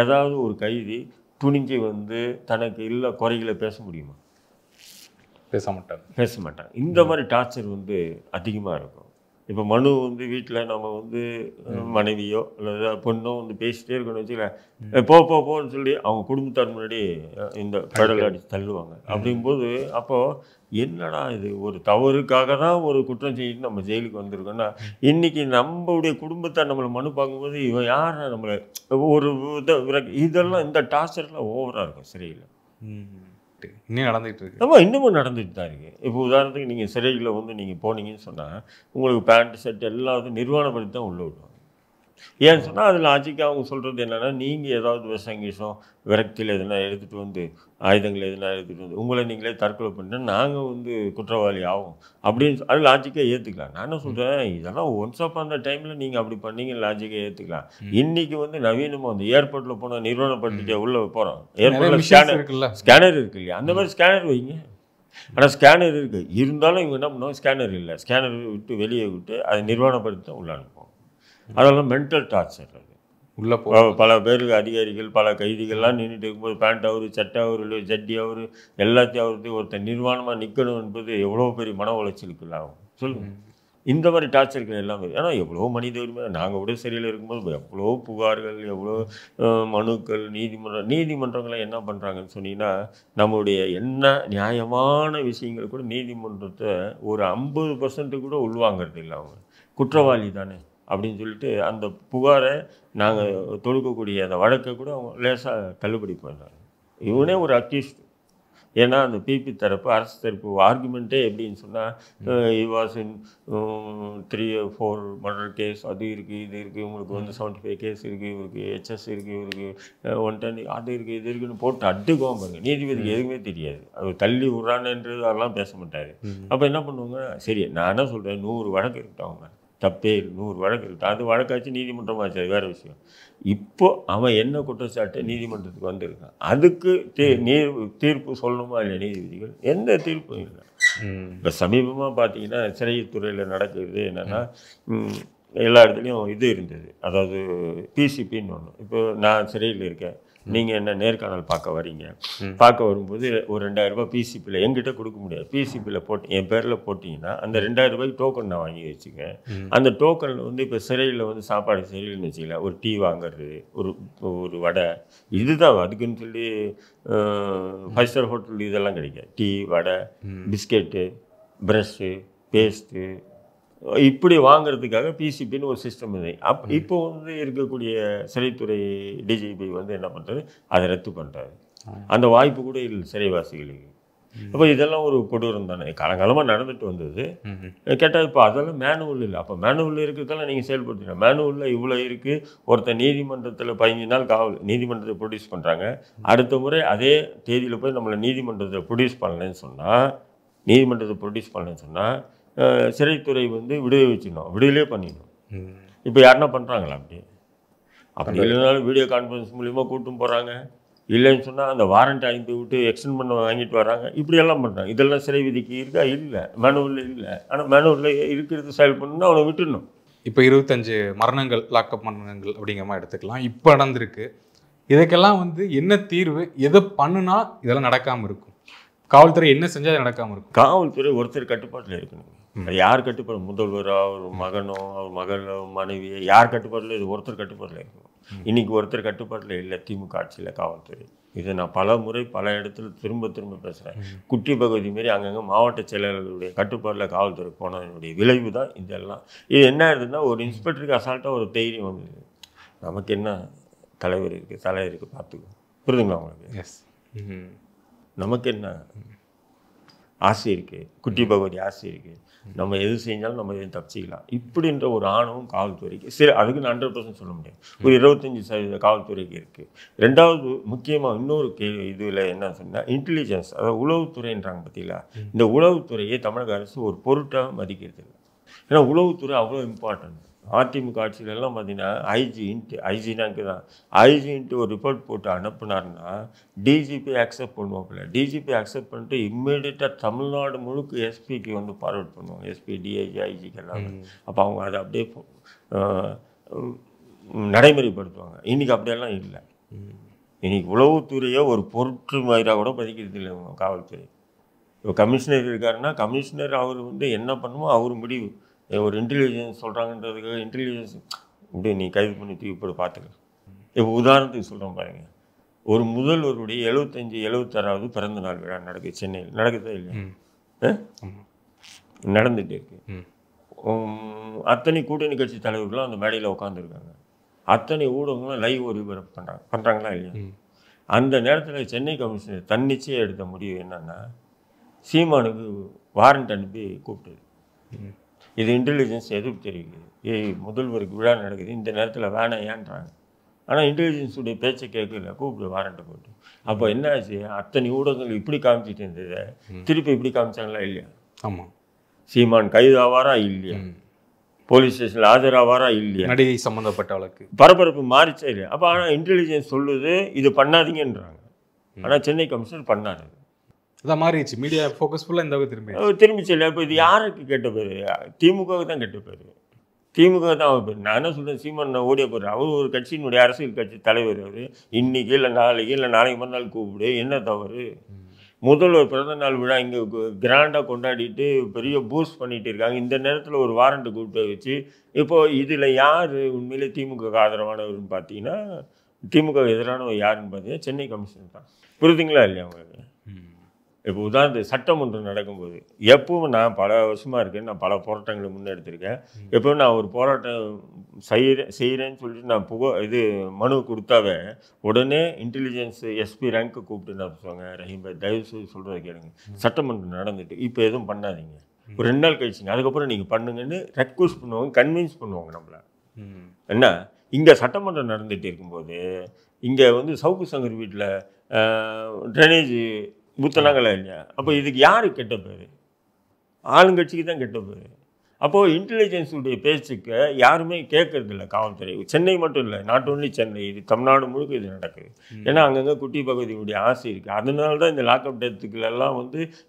ஏதாவது ஒரு கைதி துணிஞ்சு வந்து தனக்கு இல்லை குறைகளை பேச முடியுமா? பேச மாட்டாங்க. இந்த மாதிரி டார்ச்சர் வந்து அதிகமாக இருக்கும். இப்போ மனு வந்து வீட்டில் நம்ம வந்து மனைவியோ அல்லது பொண்ணோ வந்து பேசிட்டே இருக்கணும்னு வச்சுக்கல, போன்னு சொல்லி அவங்க குடும்பத்தார் முன்னாடி இந்த கடலை அடித்து தள்ளுவாங்க. அப்படிங்கும்போது அப்போது என்னடா இது, ஒரு தவறுக்காக தான் ஒரு குற்றம் செய்யிட்டு நம்ம ஜெயிலுக்கு வந்திருக்கோம்னா, இன்றைக்கி நம்மளுடைய குடும்பத்தார் நம்மளை மனு பார்க்கும்போது இவன் யார் நம்மளை ஒரு இதெல்லாம் இந்த டார்ச்சர்லாம் ஓவராக இருக்கும் சிறையில். இன்னும் நடந்துகிட்டு இருக்கு. ஆமாம், இன்னமும் நடந்துட்டு தான் இருக்குது. இப்போ உதாரணத்துக்கு நீங்கள் சிறையில் வந்து நீங்கள் போனீங்கன்னு சொன்னால் உங்களுக்கு பேண்ட் ஷர்ட் எல்லாத்தையும் நிர்வாணப்படுத்தி தான் உள்ளே விடுவாங்க. ஏன்னு சொன்னால் அதில் லாஜிக்காக அவங்க சொல்கிறது என்னென்னா, நீங்கள் ஏதாவது விஷம் விரக்தியில் எதுனா எடுத்துகிட்டு வந்து ஆயுதங்கள் எதுனா எடுத்துகிட்டு வந்து உங்களை நீங்களே தற்கொலை பண்ணிட்டு நாங்கள் வந்து குற்றவாளி ஆகும் அப்படின்னு அது லாஜிக்காக ஏற்றுக்கலாம். நான் என்ன சொல்கிறேன், இதெல்லாம் ஒன்ஸ் அப் அந்த டைமில் நீங்கள் அப்படி பண்ணீங்க லாஜிக்காக ஏற்றுக்கலாம். இன்றைக்கி வந்து நவீனமாக வந்து ஏர்போர்ட்டில் போனால் நிர்வாணப்படுத்திட்டே உள்ளே போகிறோம். ஏர்போர்ட்டில் ஸ்கேனர் இருக்கு இல்லையா, அந்த மாதிரி ஸ்கேனர் வைங்க. ஆனால் ஸ்கேனர் இருக்குது இருந்தாலும் இவங்க என்ன பண்ணுவாங்க, ஸ்கேனர் இல்லை, ஸ்கேனர் விட்டு வெளியே விட்டு அதை நிர்வாணப்படுத்தி தான் உள்ள அனுப்புவோம். அதெல்லாம் மென்டல் டார்ச்சர். அது உள்ளே பல பேருக்கு அதிகாரிகள் பல கைதிகள்லாம் நின்றுட்டு இருக்கும்போது பேண்ட் அவரு சட்டை அவரு இல்லை ஜட்டி அவரு எல்லாத்தையும் அவருக்கு ஒருத்தர் நிர்வாணமாக நிற்கணும் என்பது எவ்வளோ பெரிய மன உளைச்சலுக்குள்ள ஆகும் சொல்லுங்கள். இந்த மாதிரி டார்ச்சர்கள் எல்லாமே ஏன்னா எவ்வளோ மனித உரிமை நாங்கள் கூட சரியில் இருக்கும்போது எவ்வளோ புகார்கள் எவ்வளோ மனுக்கள் நீதிமன்றங்களை என்ன பண்ணுறாங்கன்னு சொன்னீங்கன்னா, நம்மளுடைய என்ன நியாயமான விஷயங்கள் கூட நீதிமன்றத்தை ஒரு 50% கூட உள்வாங்கிறது இல்லை. அவங்க குற்றவாளி தானே அப்படின்னு சொல்லிட்டு அந்த புகாரை நாங்கள் தொடுக்கக்கூடிய அந்த வழக்கை கூட அவங்க லேசாக தள்ளுபடி பண்ணுறாங்க. இவனே ஒரு அக்யூஸ்ட். ஏன்னா அந்த பிபி தரப்பு அரசு தரப்பு ஆர்குமெண்ட்டே எப்படின்னு சொன்னால் was in 3 or 4 murder case, அது இருக்குது இது இருக்குது, உங்களுக்கு வந்து 75 கேஸ் இருக்குது, இவருக்கு ஹெச்எஸ் இருக்குது, இவருக்கு 110 அது இருக்குது இது இருக்குதுன்னு போட்டு அட்டுக்குவோம் பாருங்க. நீதிபதிக்கு எதுவுமே தெரியாது, அவர் தள்ளி விட்றான்ன்றது அதெல்லாம் பேச மாட்டார். அப்போ என்ன பண்ணுவாங்க, சரி நான் என்ன சொல்கிறேன், 100 வழக்கு இருக்கட்டும், அவங்க தப்பே 100 வழக்கு இருக்கட்டும், அது வழக்காச்சு நீதிமன்றமாச்சு, அது வேறு விஷயம். இப்போ அவன் என்ன குற்றச்சாட்டு நீதிமன்றத்துக்கு வந்திருக்கான், அதுக்கு தீர்ப்பு சொல்லணுமா இல்லை நீதிபதிகள்? எந்த தீர்ப்பும் இல்லை. இப்போ சமீபமாக பார்த்தீங்கன்னா சிறைத்துறையில் நடக்கிறது என்னென்னா, எல்லா இடத்துலையும் இது இருந்தது, அதாவது பிசிபின்னு ஒன்று. இப்போ நான் சிறையில் இருக்கேன், நீங்கள் என்ன நேர்காணல் பார்க்க வரீங்க, பார்க்க வரும்போது ஒரு 2000 ரூபாய் பிசிபியில் எங்கிட்ட கொடுக்க முடியாது, பிசிபியில் போட்டு என் பேரில் போட்டிங்கன்னா அந்த 2000 ரூபாய்க்கு டோக்கன் நான் வாங்கி வச்சுக்கேன். அந்த டோக்கனில் வந்து இப்போ சிறையில் வந்து சாப்பாடு சரியில்லைன்னு வச்சுக்கல, ஒரு டீ வாங்குறது, ஒரு வடை, இதுதான் அதுக்குன்னு சொல்லி 5 ஸ்டார் ஹோட்டல் இதெல்லாம் கிடைக்காது. டீ, வடை, பிஸ்கெட்டு, ப்ரஷ்ஷு, பேஸ்ட்டு, இப்படி வாங்கிறதுக்காக பிசிபின்னு ஒரு சிஸ்டம் இது. இப்போ வந்து இருக்கக்கூடிய சிறைத்துறை டிஜிபி வந்து என்ன பண்ணுறது, அதை ரத்து பண்ணுறாரு. அந்த வாய்ப்பு கூட இல்லை சிறைவாசிகளுக்கு. அப்போ இதெல்லாம் ஒரு கொடூரம் தானே, காலங்காலமாக நடந்துட்டு வந்தது. கேட்டால் இப்போ அதெல்லாம் மேனுவல் இல்லை. அப்போ மேனுவல் இருக்கிறதெல்லாம் நீங்கள் செயல்படுத்தினா, மேனுவலில் இவ்வளோ இருக்குது. ஒருத்தர் நீதிமன்றத்தில் 15 நாள் காவல் நீதிமன்றத்தை ப்ரொடியூஸ் பண்ணுறாங்க, அடுத்த முறை அதே தேதியில் போய் நம்மளை நீதிமன்றத்தை ப்ரொடியூஸ் பண்ணலன்னு சொன்னால் சிறைத்துறை வந்து விடுதலை வச்சிடணும், விடுதலையே பண்ணிடணும். இப்போ யாருன்னா பண்ணுறாங்களா? அப்படி இல்லைனாலும் வீடியோ கான்ஃபரன்ஸ் மூலிமா கூட்டும் போகிறாங்க, இல்லைன்னு சொன்னால் அந்த வாரண்ட் அனுப்பி விட்டு எக்ஸ்டெண்ட் பண்ண வாங்கிட்டு வராங்க, இப்படியெல்லாம் பண்ணுறாங்க. இதெல்லாம் சிறை விதிக்கு இருக்கா? இல்லை, மேனுவலில் இல்லை. ஆனால் மேனுவலில் இருக்கிறது செயல் பண்ணணும்னா அவனை விட்டுடணும். இப்போ 25 மரணங்கள், லாக்அப் மரணங்கள் அப்படிங்கிற மாதிரி எடுத்துக்கலாம். இப்போ நடந்திருக்கு. இதுக்கெல்லாம் வந்து என்ன தீர்வு, எதை பண்ணுனா இதெல்லாம் நடக்காமல் இருக்கும்? காவல்துறை என்ன செஞ்சால் அது நடக்காமல் இருக்கும்? காவல்துறை ஒருத்தர் கட்டுப்பாட்டில் இருக்கணும். யார் கட்டுப்பாடு, முதல்வரோ அவர் மகனோ அவர் மகளோ மனைவியோ, யார் கட்டுப்பாட்டில்? இது ஒருத்தர் கட்டுப்பாட்டில் இருக்கணும். இன்றைக்கி ஒருத்தர் கட்டுப்பாட்டில் இல்லை திமுக ஆட்சியில் காவல்துறை. இதை நான் பல முறை பல இடத்துல திரும்ப பேசுகிறேன். குட்டி பகுதி மாரி அங்கங்கே மாவட்ட செயலாளர்களுடைய கட்டுப்பாட்டில் காவல்துறை போனதனுடைய விளைவு தான் இதெல்லாம். இது என்ன ஆகுதுன்னா, ஒரு இன்ஸ்பெக்டருக்கு அசால்ட்டாக ஒரு தைரியம் வந்தது, நமக்கு என்ன தலைவர் இருக்குது, தலை இருக்குது, பார்த்துக்கோ. புரியுதுங்களா உங்களுக்கு? எஸ். நமக்கு என்ன ஆசை இருக்குது, குட்டி பகுதி ஆசை இருக்குது, நம்ம எது செஞ்சாலும் நம்ம எதுவும் தப்பிச்சிக்கலாம் இப்படின்ற ஒரு ஆணவம் காவல்துறைக்கு. சரி, அதுக்கு நான் 100% சொல்ல முடியாது, ஒரு 25% காவல்துறைக்கு இருக்குது. ரெண்டாவது முக்கியமாக இன்னொரு இதில் என்ன சொன்னால், இன்டெலிஜென்ஸ், அதாவது உளவுத்துறைன்றாங்க பார்த்தீங்களா, இந்த உளவுத்துறையை தமிழக அரசு ஒரு பொருட்டாக மதிக்கிறது இல்லை. ஏன்னா உளவுத்துறை அவ்வளோ இம்பார்ட்டன்ட். அதிமுக ஆட்சியிலெல்லாம் பார்த்தீங்கன்னா ஐஜினாக்கு தான் ஐஜின்ட்டு ஒரு ரிப்போர்ட் போட்டு அனுப்புனாருன்னா டிஜிபி அக்செப்ட் பண்ணுவாப்பில்ல. டிஜிபி அக்செப்ட் பண்ணிட்டு இம்மீடியட்டாக தமிழ்நாடு முழுக்க எஸ்பிக்கு வந்து ஃபார்வர்ட் பண்ணுவாங்க, எஸ்பி, டிஐஜி, ஐஜிக்கு எல்லாமே. அப்போ அவங்க அதை அப்படியே நடைமுறைப்படுத்துவாங்க. இன்றைக்கி அப்படியெல்லாம் இல்லை. இன்றைக்கி உளவுத்துறையோ ஒரு பொருட்டு மாதிரியாக கூட பதிக்கிறது இல்லை காவல்துறை. இப்போ கமிஷனர் இருக்காருன்னா கமிஷனர் அவர் வந்து என்ன பண்ணுமோ அவர் முடிவு, ஒரு இன்டெலிஜென்ஸ் சொல்கிறாங்கன்றதுக்கு இன்டெலிஜென்ஸ் இப்படி நீ கைது பண்ணி தூக்கி போட்டு பார்த்துக்க. இப்போ உதாரணத்துக்கு சொல்கிறோம் பாருங்கள், ஒரு முதல்வருடைய 76வது பிறந்த நாள் விழா நடக்குது சென்னையில். நடக்குதா இல்லையா? நடந்துகிட்டே இருக்கு. அத்தனை கூட்டணி கட்சி தலைவர்களும் அந்த மேடையில் உட்காந்துருக்காங்க. அத்தனை ஊடகங்களும் லைவ் ஒளிபரப்பு பண்ணுறாங்களா இல்லையா? அந்த நேரத்தில் சென்னை கமிஷனர் தன்னிச்சையாக எடுத்த முடிவு என்னன்னா, சீமானுக்கு வாரண்ட் அனுப்பி கூப்பிட்டது. இது இன்டெலிஜென்ஸ் எதிர்ப்பு தெரிவிக்குது. முதல்வருக்கு விழா நடக்குது, இந்த நேரத்தில் வேணாம் ஏன்றாங்க. ஆனால் இன்டெலிஜென்ஸுடைய பேச்சை கேட்கல, கூப்பிட்டு வாரண்ட்டை போட்டு. அப்போ என்ன ஆச்சு, அத்தனை ஊடகங்கள் இப்படி காமிச்சிட்டு இருந்தது, திருப்பி இப்படி காமிச்சாங்களா இல்லையா? ஆமாம். சீமான் கைது ஆவாரா இல்லையா? போலீஸ் ஸ்டேஷனில் ஆஜராவாரா இல்லையா? நடிகை சம்மந்தப்பட்ட வழக்கு பரபரப்பு மாறிச்சா இல்லையா? அப்போ ஆனால் இன்டெலிஜென்ஸ் சொல்லுது இது பண்ணாதீங்கன்றாங்க. ஆனால் சென்னை கமிஷனர் பண்ணாரு. அதான் மாறிடுச்சு. மீடியா ஃபோக்கஸ் ஃபுல்லாக இந்த திரும்பிச்சு இல்லையா? இப்போ இது யாருக்கு கெட்ட பேர்? திமுகவுக்கு தான் கெட்ட பேர். திமுக தான் அவர் பேர். நான் என்ன சொல்கிறேன், சீமான் ஓடிய போகிறேன். அவர் ஒரு கட்சியினுடைய அரசியல் கட்சி தலைவர். அவர் இன்னைக்கு இல்லை நாளைக்கு மறுநாள் கூப்பிடு, என்ன தவறு? முதல்வர் பிறந்த நாள் விழா இங்கே கிராண்டாக கொண்டாடிட்டு பெரிய பூஸ்ட் பண்ணிகிட்டு இருக்காங்க. இந்த நேரத்தில் ஒரு வாரண்ட்டு கூப்பிட்டு வச்சு, இப்போது இதில் யார் உண்மையிலே திமுக ஆதரவானவர்னு பார்த்தீங்கன்னா, திமுக எதிரானவர் யாருன்னு பார்த்தீங்கன்னா சென்னை கமிஷன் தான். புரியுதுங்களா இல்லையா உங்களுக்கு? இப்போ உதாரணத்துக்கு சட்டமன்றம் நடக்கும்போது எப்பவும் நான் பல வருஷமாக இருக்கேன், நான் பல போராட்டங்களை முன்னெடுத்திருக்கேன். எப்பவும் நான் ஒரு போராட்டம் செய்கிறேன்னு சொல்லிட்டு நான் மனு கொடுத்தாவே உடனே இன்டெலிஜென்ஸ் எஸ்பி ரேங்க்கு கூப்பிட்டு நான் சொல்லுவாங்க, ரஹீம் பாய் தயவு செய்து சொல்கிறத கேளுங்க, சட்டமன்றம் நடந்துட்டு இப்போ எதுவும் பண்ணாதீங்க, ஒரு 2 நாள் கழிச்சிங்க, அதுக்கப்புறம் நீங்கள் பண்ணுங்கன்னு ரெக்வஸ்ட் பண்ணுவாங்க, கன்வின்ஸ் பண்ணுவாங்க நம்மளை. என்ன இங்கே சட்டமன்றம் நடந்துகிட்டு இருக்கும்போது இங்கே சவுக்கு சங்கர் வீட்டில் ட்ரைனேஜ் ஊற்றினாங்களா இல்லையா? அப்போ இதுக்கு யார் கெட்ட பேர்? ஆளுங்கட்சிக்கு தான் கெட்ட பேர். அப்போது இன்டெலிஜென்ஸுடைய பேச்சுக்கு யாருமே கேட்கறதில்ல காவல்துறை. சென்னை மட்டும் இல்லை, நாட் ஓன்லி சென்னை, இது தமிழ்நாடு முழுக்க இது நடக்குது. ஏன்னா அங்கங்கே குட்டி பகுதியுடைய ஆசை இருக்குது. அதனால தான் இந்த லாக்அப் டெத்துக்குள்ளெல்லாம்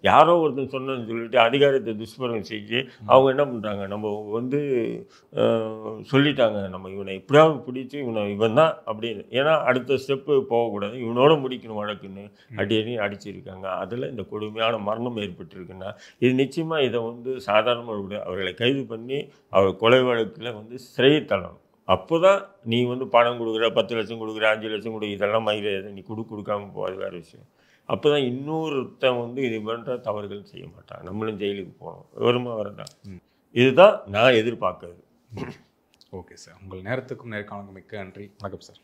யாரோ ஒருத்தன் சொன்னன்னு சொல்லிட்டு அதிகாரத்தை துஷ்பிரயோகம் செஞ்சு அவங்க என்ன பண்ணுறாங்க, நம்ம சொல்லிட்டாங்க, நம்ம இவனை எப்படியாவது பிடிச்சி இவன் தான் அப்படின்னு, ஏன்னா அடுத்த ஸ்டெப்பு போகக்கூடாது, இவனோட முடிக்கணும் வழக்குன்னு அடி அடிச்சிருக்காங்க. அதில் இந்த கொடுமையான மரணம் ஏற்பட்டிருக்குன்னா இது நிச்சயமாக இதை சாதாரணமாக அவர்களை கைது பண்ணி அவர் கொலை வழக்கில் சிறையை தள்ளணும். அப்போ தான் நீ பணம் கொடுக்குற, 10 லட்சம் கொடுக்குற, 5 லட்சம் கொடுக்குற, இதெல்லாம் மயிலாது, நீ கொடுக்காம போகாது வேறு விஷயம். அப்போ தான் இன்னொருத்தன் இது பண்ணுற தவறுகள் செய்ய மாட்டான், நம்மளும் ஜெயிலுக்கு போகணும், வருமா வரதான். இதுதான் நான் எதிர்பார்க்கறது. ஓகே சார், உங்கள் நேரத்துக்கும் நேர்காணலுக்கும் மிக்க நன்றி. வணக்கம் சார்.